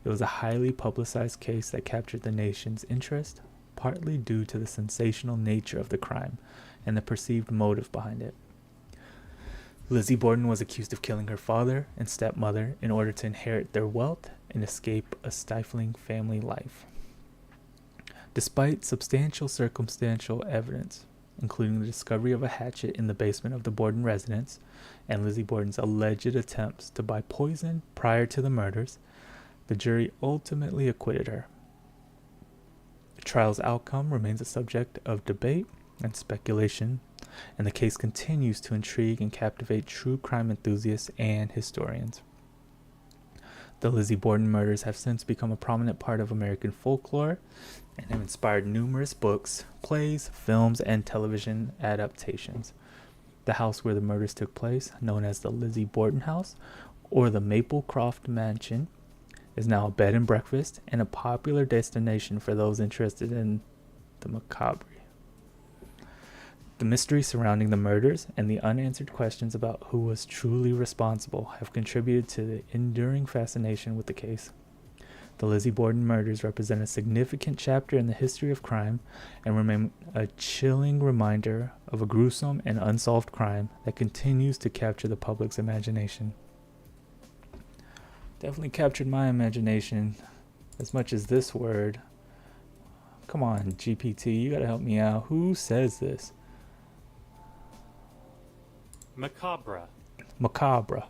It was a highly publicized case that captured the nation's interest, partly due to the sensational nature of the crime and the perceived motive behind it. Lizzie Borden was accused of killing her father and stepmother in order to inherit their wealth and escape a stifling family life. Despite substantial circumstantial evidence, including the discovery of a hatchet in the basement of the Borden residence and Lizzie Borden's alleged attempts to buy poison prior to the murders, the jury ultimately acquitted her. The trial's outcome remains a subject of debate and speculation, and the case continues to intrigue and captivate true crime enthusiasts and historians. The Lizzie Borden murders have since become a prominent part of American folklore and have inspired numerous books, plays, films, and television adaptations. The house where the murders took place, known as the Lizzie Borden House or the Maplecroft Mansion, is now a bed and breakfast and a popular destination for those interested in the macabre. The mystery surrounding the murders and the unanswered questions about who was truly responsible have contributed to the enduring fascination with the case. The Lizzie Borden murders represent a significant chapter in the history of crime and remain a chilling reminder of a gruesome and unsolved crime that continues to capture the public's imagination. Definitely captured my imagination as much as this word. Come on, GPT, you gotta help me out. Who says this? Macabre. Macabre.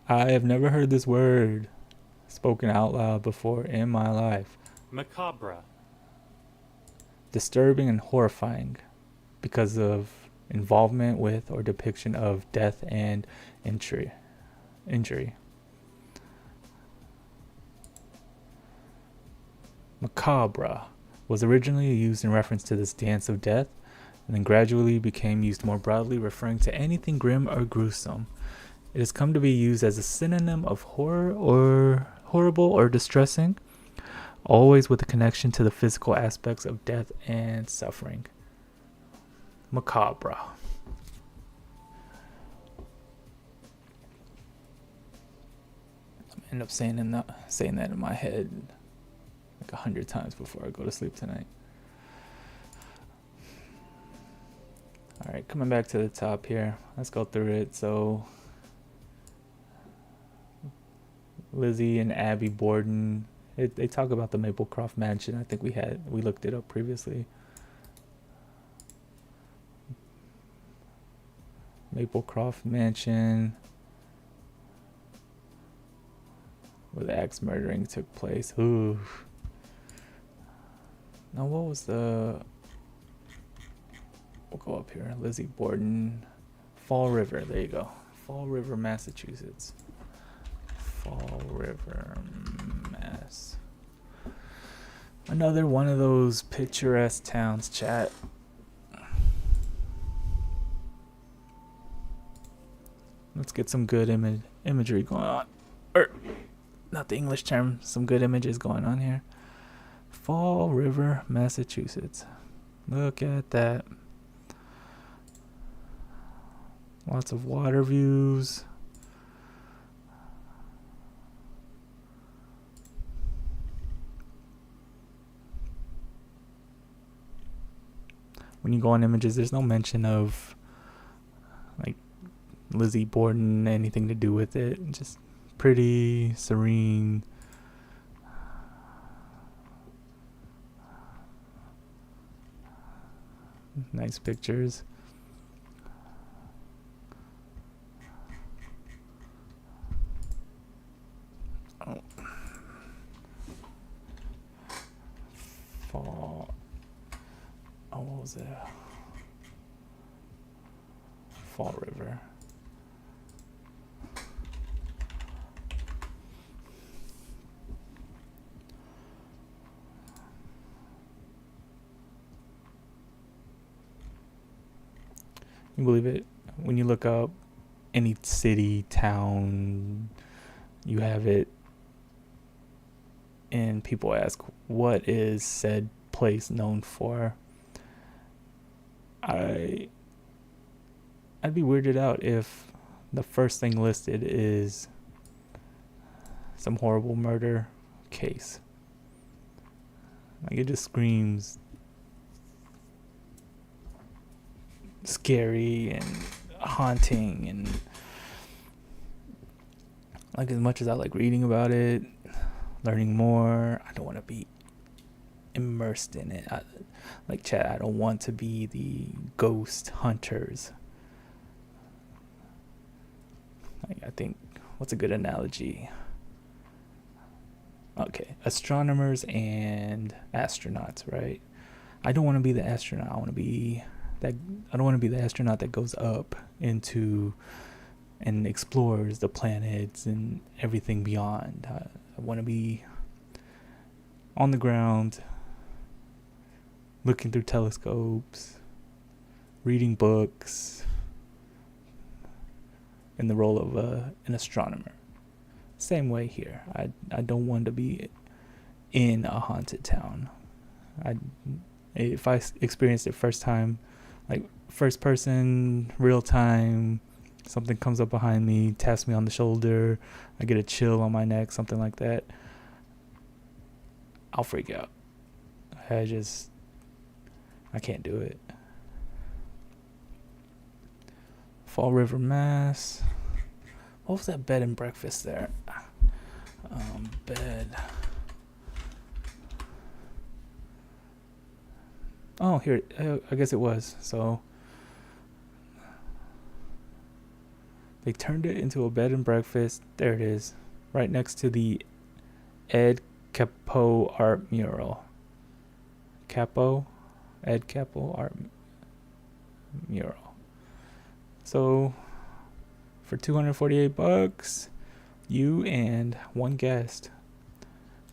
I have never heard this word spoken out loud before in my life. Macabre. Disturbing and horrifying because of involvement with or depiction of death and injury. Macabre was originally used in reference to this dance of death, and then gradually became used more broadly, referring to anything grim or gruesome. It has come to be used as a synonym of horror or horrible or distressing, always with a connection to the physical aspects of death and suffering. Macabre. I end up saying that in my head like 100 times before I go to sleep tonight. All right, coming back to the top here. Let's go through it. So Lizzie and Abby Borden, they talk about the Maplecroft mansion. I think we looked it up previously. Maplecroft mansion where the axe murdering took place. Ooh. Now what was the... We'll go up here. Lizzie Borden. Fall River. There you go. Fall River, Massachusetts. Fall River, Mass. Another one of those picturesque towns, chat. Let's get some good imagery going on. Or, not the English term. Some good images going on here. Fall River, Massachusetts. Look at that. Lots of water views. When you go on images, there's no mention of like Lizzie Borden, anything to do with it. Just pretty, serene. Nice pictures. What was it? Fall River. You believe it? When you look up any city, town, you have it, and people ask, what is said place known for? I'd be weirded out if the first thing listed is some horrible murder case. Like, it just screams scary and haunting, and like, as much as I like reading about it, learning more, I don't want to be immersed in it. Like chat, I don't want to be the ghost hunters. Like, I think, what's a good analogy? Okay, astronomers and astronauts, right? I don't want to be the astronaut. I don't want to be the astronaut that goes up into and explores the planets and everything beyond. I want to be on the ground, looking through telescopes, reading books, in the role of an astronomer. Same way here. I don't want to be in a haunted town. If I experienced it first time, like first person, real time, Something comes up behind me, taps me on the shoulder, I get a chill on my neck, something like that, I'll freak out. I can't do it. Fall River, Mass. What was that bed and breakfast there? Bed. Oh, here. I guess it was. So they turned it into a bed and breakfast. There it is, right next to the Ed Capo art mural. Ed Capo art mural. So for $248, you and one guest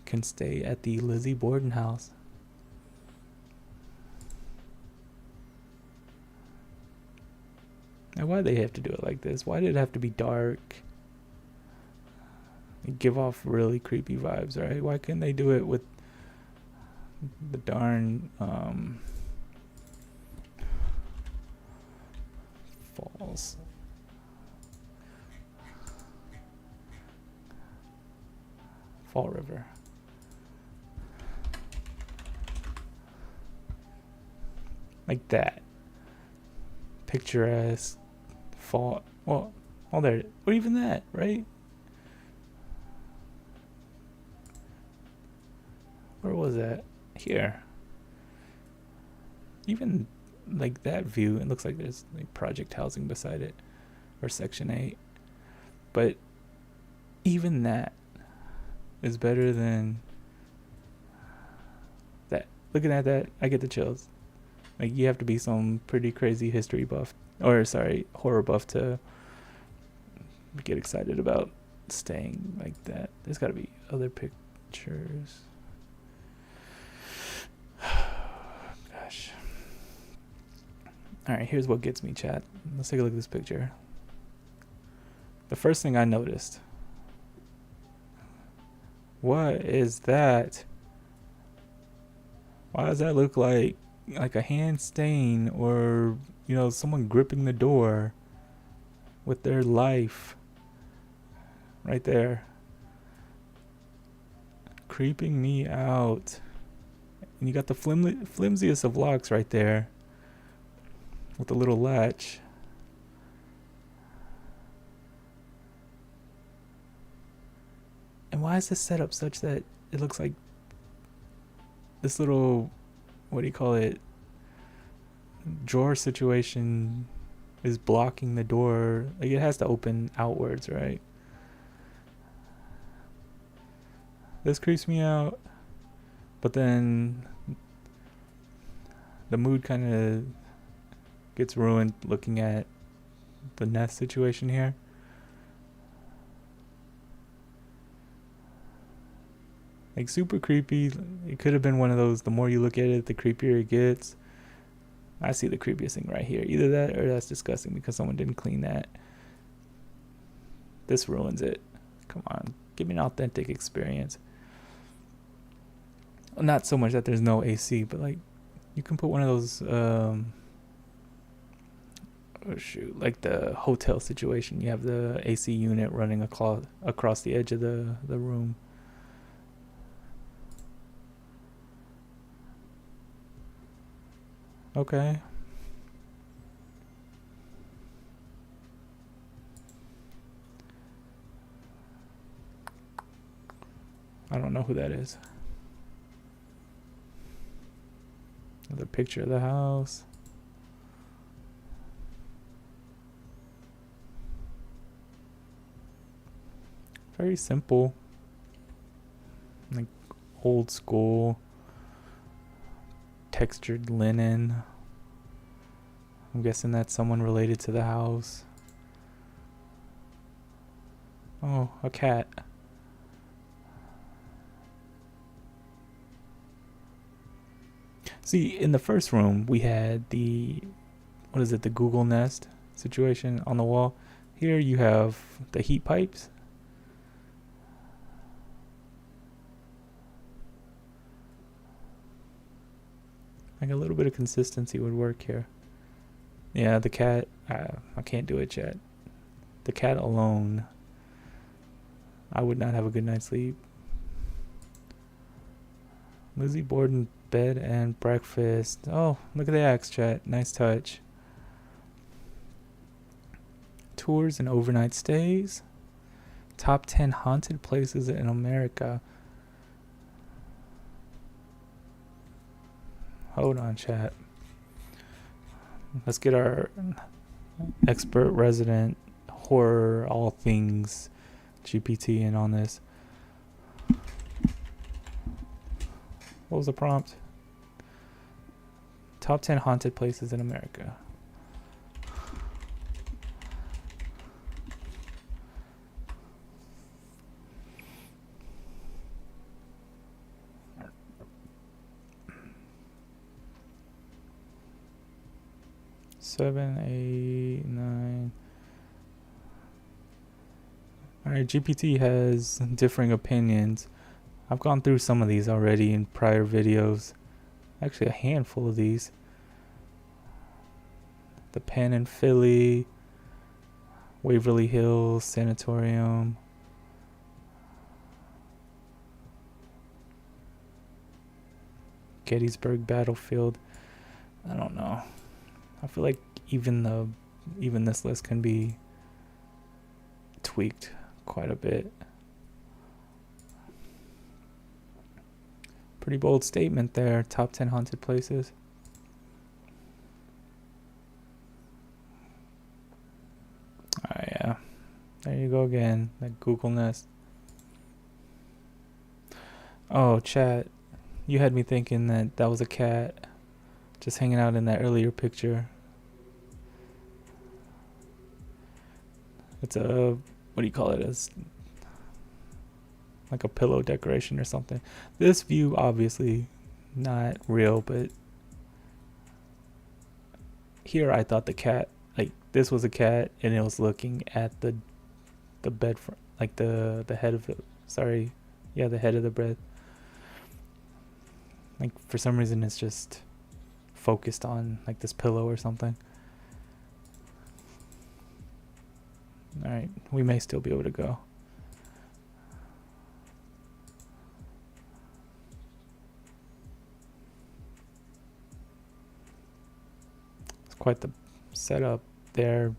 can stay at the Lizzie Borden house. Now, why they have to do it like this? Why did it have to be dark? They give off really creepy vibes, right? Why couldn't they do it with the darn falls? Fall River. Like that. Picturesque. Fall. Well, there. Or even that, right? Where was that? Here. Even like that view, it looks like there's like project housing beside it. Or Section 8. But even that is better than that. Looking at that, I get the chills. Like, you have to be some pretty crazy history buff, or sorry, horror buff to get excited about staying like that. There's got to be other pictures. Gosh. All right, here's what gets me, chat. Let's take a look at this picture. The first thing I noticed. What is that? Why does that look like a hand stain, or someone gripping the door with their life right there, creeping me out? And you got the flimsiest of locks right there with the little latch. And why is this set up such that it looks like this little, what do you call it, drawer situation is blocking the door? Like, it has to open outwards, right? This creeps me out. But then the mood kind of gets ruined looking at the nest situation here. Like, super creepy. It could have been one of those, the more you look at it, the creepier it gets. I see the creepiest thing right here. Either that or that's disgusting because someone didn't clean that. This ruins it. Come on, give me an authentic experience. Not so much that there's no AC, but like, you can put one of those like the hotel situation. You have the AC unit running across the edge of the room. Okay. I don't know who that is. Another picture of the house. Very simple. Like, old school. Textured linen. I'm guessing that's someone related to the house. Oh, a cat. See, in the first room, we had the Google Nest situation on the wall. Here you have the heat pipes. Like, a little bit of consistency would work here. Yeah, the cat, I can't do it, chat. The cat alone, I would not have a good night's sleep. Lizzie Borden bed and breakfast. Oh, look at the axe, chat. Nice touch. Tours and overnight stays. Top 10 haunted places in America. Hold on, chat. Let's get our expert resident horror all things GPT in on this. What was the prompt? Top 10 haunted places in America. Seven, 8, 9. Alright, GPT has differing opinions. I've gone through some of these already in prior videos. Actually, a handful of these. The Penn in Philly, Waverly Hills Sanatorium, Gettysburg Battlefield. I don't know. I feel like even this list can be tweaked quite a bit. Pretty bold statement there. Top 10 haunted places. Oh yeah, there you go again. That Google Nest. Oh, chat. You had me thinking that was a cat just hanging out in that earlier picture. It's a, what do you call it? It's like a pillow decoration or something. This view obviously not real, but here I thought the cat, like this was a cat and it was looking at the bed, like the head of the, sorry, yeah, the head of the bed. Like for some reason it's just focused on like this pillow or something. Alright, we may still be able to go. It's quite the setup there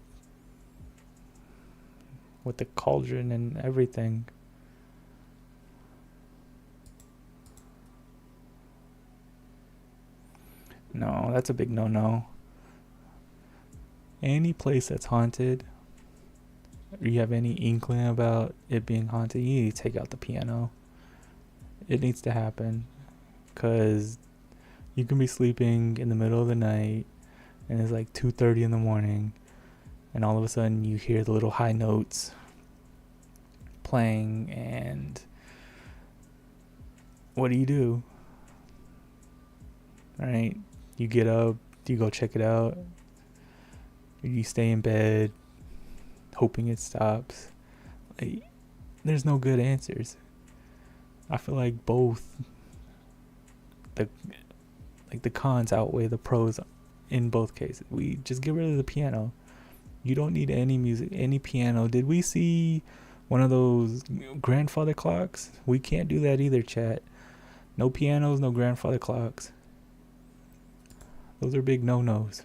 with the cauldron and everything. No, that's a big no-no. Any place that's haunted, or you have any inkling about it being haunted, you need to take out the piano. It needs to happen, because you can be sleeping in the middle of the night and it's like 2:30 in the morning and all of a sudden you hear the little high notes playing, and what do? Right? You get up, you go check it out, you stay in bed hoping it stops. Like, there's no good answers. I feel like both the cons outweigh the pros in both cases. We just get rid of the piano. You don't need any music, any piano. Did we see one of those grandfather clocks? We can't do that either, chat. No pianos, no grandfather clocks. Those are big no-nos.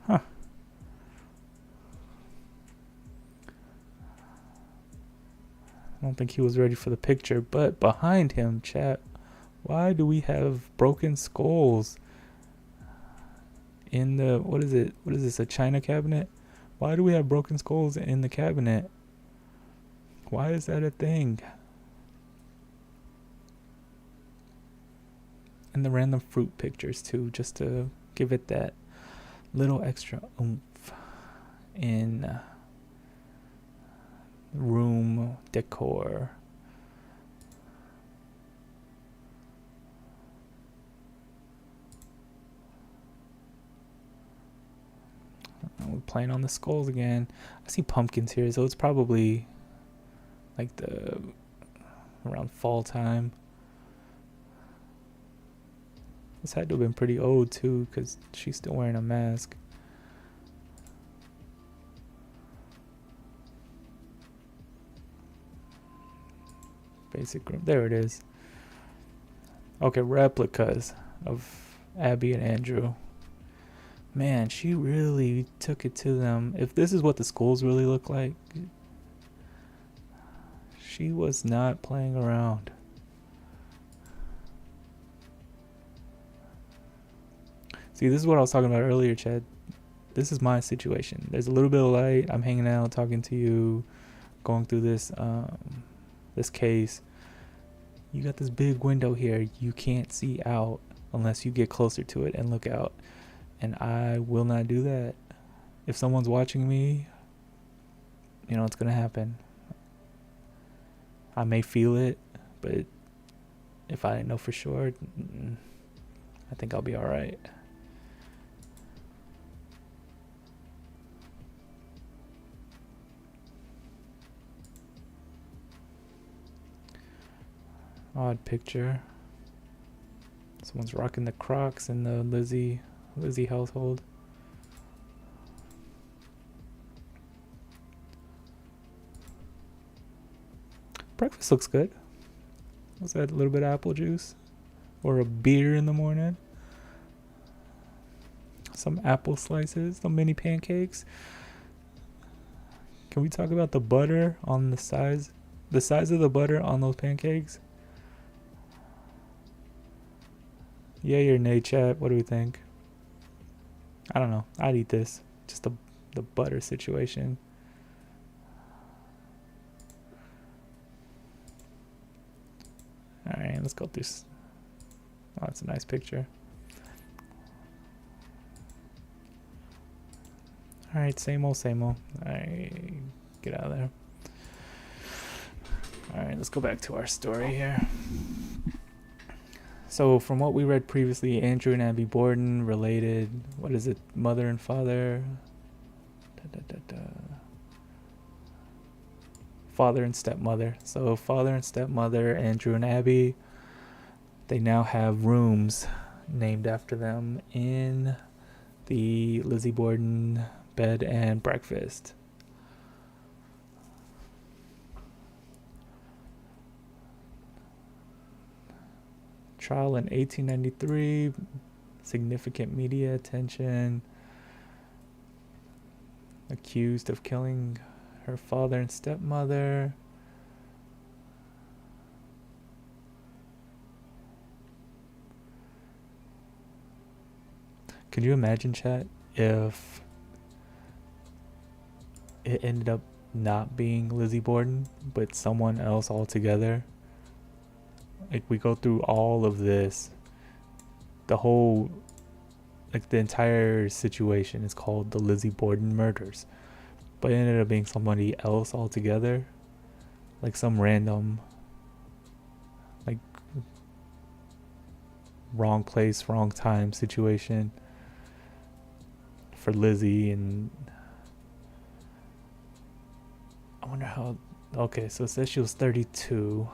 Huh. I don't think he was ready for the picture, but behind him, chat, why do we have broken skulls in the, what is it? What is this, a china cabinet? Why do we have broken skulls in the cabinet? Why is that a thing? And the random fruit pictures too, just to give it that little extra oomph in room decor. We're playing on the skulls again. I see pumpkins here, so it's probably like the around fall time. This had to have been pretty old too, because she's still wearing a mask. Basic room. There it is. Okay, replicas of Abby and Andrew. Man, she really took it to them. If this is what the schools really look like, she was not playing around. See, this is what I was talking about earlier, Chad. This is my situation. There's a little bit of light. I'm hanging out, talking to you, going through this this case. You got this big window here. You can't see out unless you get closer to it and look out. And I will not do that. If someone's watching me, you know, it's going to happen. I may feel it, but if I know for sure, I think I'll be all right. Odd picture. Someone's rocking the Crocs in the Lizzie household. Breakfast looks good. Was that a little bit of apple juice? Or a beer in the morning? Some apple slices, some mini pancakes. Can we talk about the butter on the size of the butter on those pancakes? Yay or nay, chat? What do we think? I don't know. I'd eat this. Just the butter situation. Alright, let's go through. Oh, that's a nice picture. Alright, same old, same old. Alright, get out of there. Alright, let's go back to our story here. So from what we read previously, Andrew and Abby Borden related, what is it, mother and father? Father and stepmother. So father and stepmother, Andrew and Abby, they now have rooms named after them in the Lizzie Borden bed and breakfast. Trial in 1893, significant media attention, accused of killing her father and stepmother. Could you imagine, chat, if it ended up not being Lizzie Borden, but someone else altogether? Like, we go through all of this, the entire situation is called the Lizzie Borden murders, but it ended up being somebody else altogether, like some random, like, wrong place, wrong time situation for Lizzie. And I wonder how. Okay, so it says she was 32.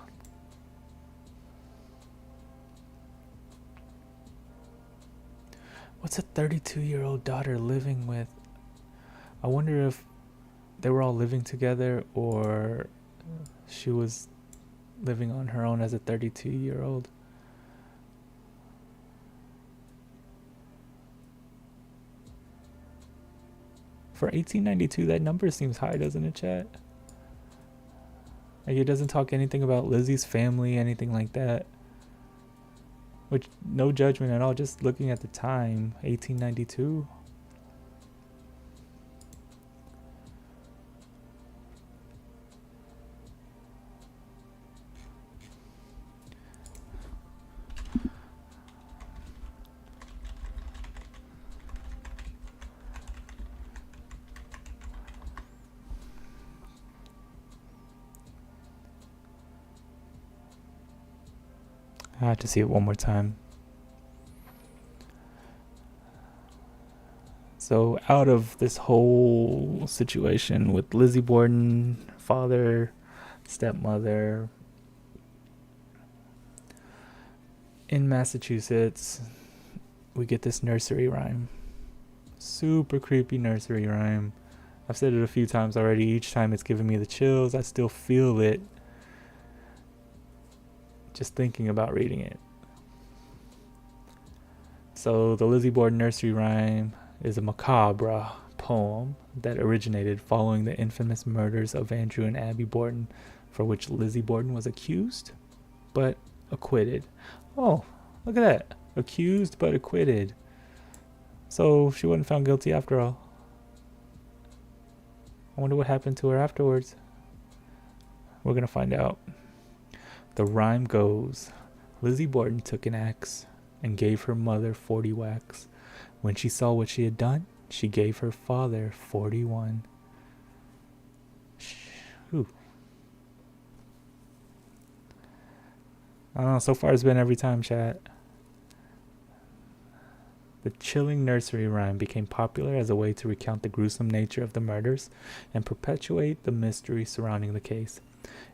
What's a 32-year-old daughter living with? I wonder if they were all living together or she was living on her own as a 32-year-old. For 1892, that number seems high, doesn't it, chat? Like, it doesn't talk anything about Lizzie's family, anything like that. Which, no judgment at all, just looking at the time, 1892. I have to see it one more time. So out of this whole situation with Lizzie Borden, father, stepmother, in Massachusetts, we get this nursery rhyme. Super creepy nursery rhyme. I've said it a few times already. Each time it's giving me the chills. I still feel it just thinking about reading it. So the Lizzie Borden nursery rhyme is a macabre poem that originated following the infamous murders of Andrew and Abby Borden, for which Lizzie Borden was accused but acquitted. Oh, look at that. Accused but acquitted. So she wasn't found guilty after all. I wonder what happened to her afterwards. We're going to find out. The rhyme goes, Lizzie Borden took an axe and gave her mother 40 whacks. When she saw what she had done, she gave her father 41. Ooh. I don't know, so far it's been every time, chat. The chilling nursery rhyme became popular as a way to recount the gruesome nature of the murders and perpetuate the mystery surrounding the case.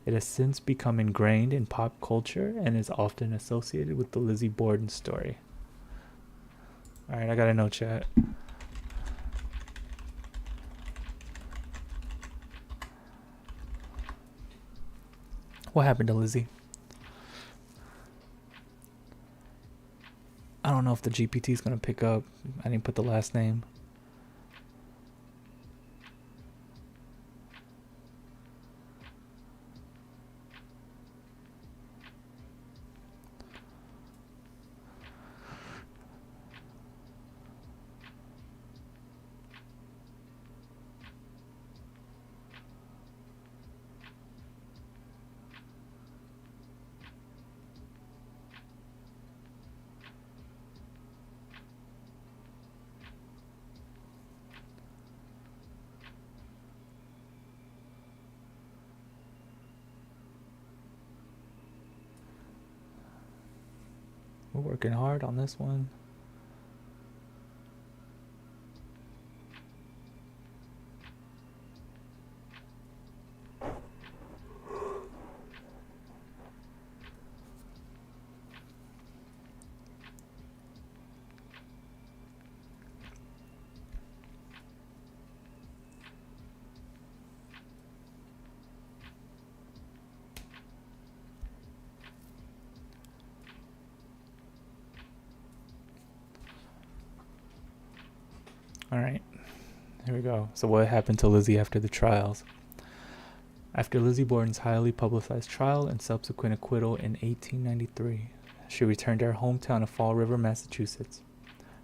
It has since become ingrained in pop culture and is often associated with the Lizzie Borden story. Alright, I gotta know, chat. What happened to Lizzie? I don't know if the GPT is gonna pick up. I didn't put the last name. We're working hard on this one. Alright, here we go. So what happened to Lizzie after the trials? After Lizzie Borden's highly publicized trial and subsequent acquittal in 1893, she returned to her hometown of Fall River, Massachusetts.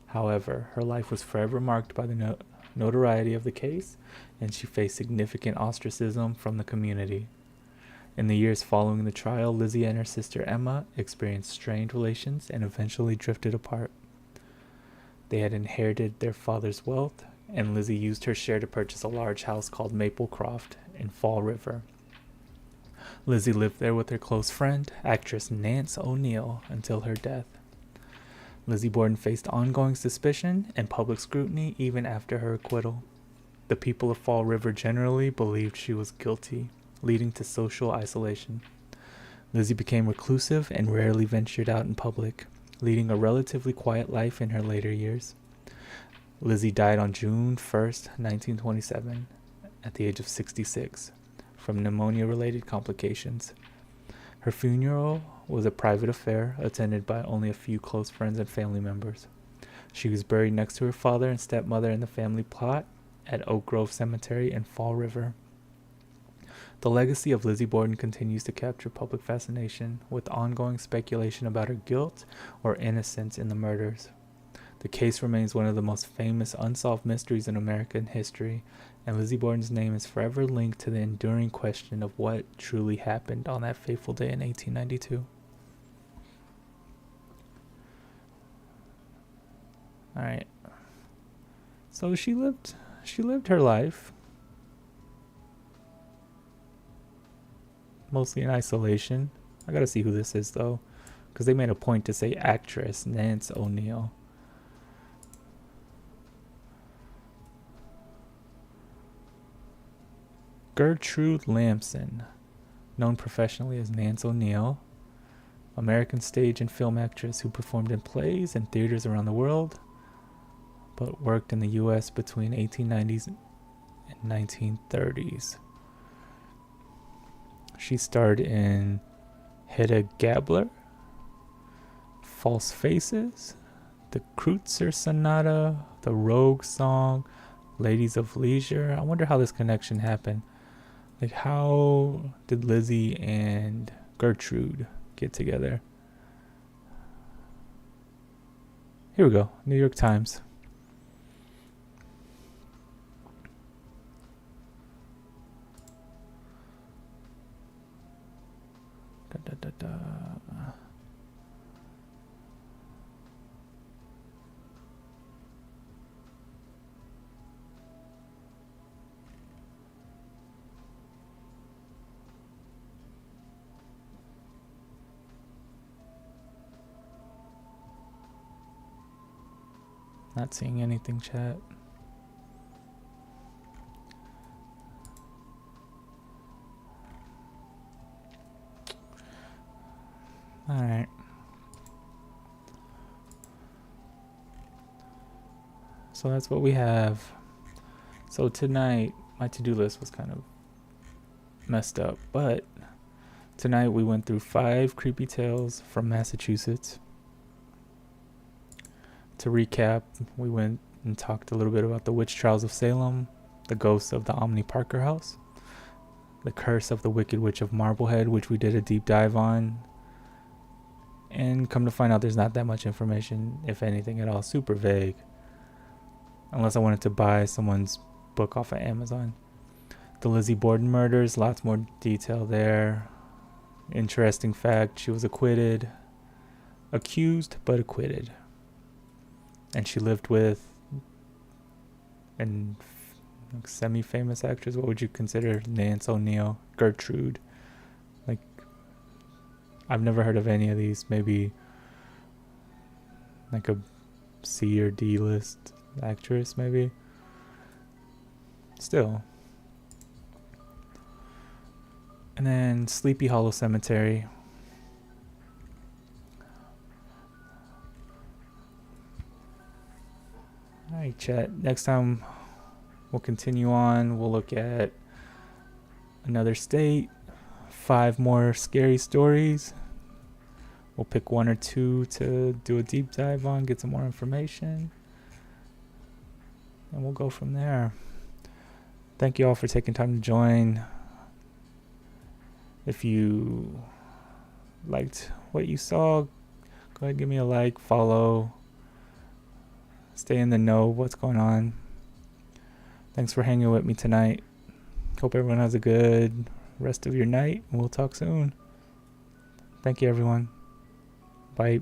However, her life was forever marked by the notoriety of the case, and she faced significant ostracism from the community. In the years following the trial, Lizzie and her sister Emma experienced strained relations and eventually drifted apart. They had inherited their father's wealth, and Lizzie used her share to purchase a large house called Maplecroft in Fall River. Lizzie lived there with her close friend, actress Nance O'Neill, until her death. Lizzie Borden faced ongoing suspicion and public scrutiny even after her acquittal. The people of Fall River generally believed she was guilty, leading to social isolation. Lizzie became reclusive and rarely ventured out in public, leading a relatively quiet life in her later years. Lizzie died on June 1st, 1927, at the age of 66, from pneumonia-related complications. Her funeral was a private affair, attended by only a few close friends and family members. She was buried next to her father and stepmother in the family plot at Oak Grove Cemetery in Fall River. The legacy of Lizzie Borden continues to capture public fascination, with ongoing speculation about her guilt or innocence in the murders. The case remains one of the most famous unsolved mysteries in American history, and Lizzie Borden's name is forever linked to the enduring question of what truly happened on that fateful day in 1892. Alright. So she lived her life. Mostly in isolation. I gotta see who this is though, because they made a point to say actress Nance O'Neill. Gertrude Lamson, known professionally as Nance O'Neill. American stage and film actress who performed in plays and theaters around the world, but worked in the US between 1890s and 1930s. She starred in Hedda Gabler, False Faces, The Kreutzer Sonata, The Rogue Song, Ladies of Leisure. I wonder how this connection happened. Like, how did Lizzie and Gertrude get together? Here we go. New York Times. Da, da, da, da. Not seeing anything, chat. All right. So that's what we have. So tonight, my to-do list was kind of messed up, but tonight we went through 5 creepy tales from Massachusetts. To recap, we went and talked a little bit about the witch trials of Salem, the ghosts of the Omni Parker house, the curse of the Wicked Witch of Marblehead, which we did a deep dive on. And come to find out, there's not that much information, if anything at all. Super vague. Unless I wanted to buy someone's book off of Amazon. The Lizzie Borden murders, lots more detail there. Interesting fact, she was acquitted. Accused, but acquitted. And she lived with an semi-famous actress. What would you consider Nance O'Neill? Gertrude. Like, I've never heard of any of these. Maybe like a C or D list actress, maybe. Still. And then Sleepy Hollow Cemetery. Alright, chat. Next time we'll continue on. We'll look at another state, 5 more scary stories. We'll pick 1 or 2 to do a deep dive on, get some more information, and we'll go from there. Thank you all for taking time to join. If you liked what you saw, go ahead and give me a like, follow, stay in the know of what's going on. Thanks for hanging with me tonight. Hope everyone has a good rest of your night. We'll talk soon. Thank you, everyone. Bye.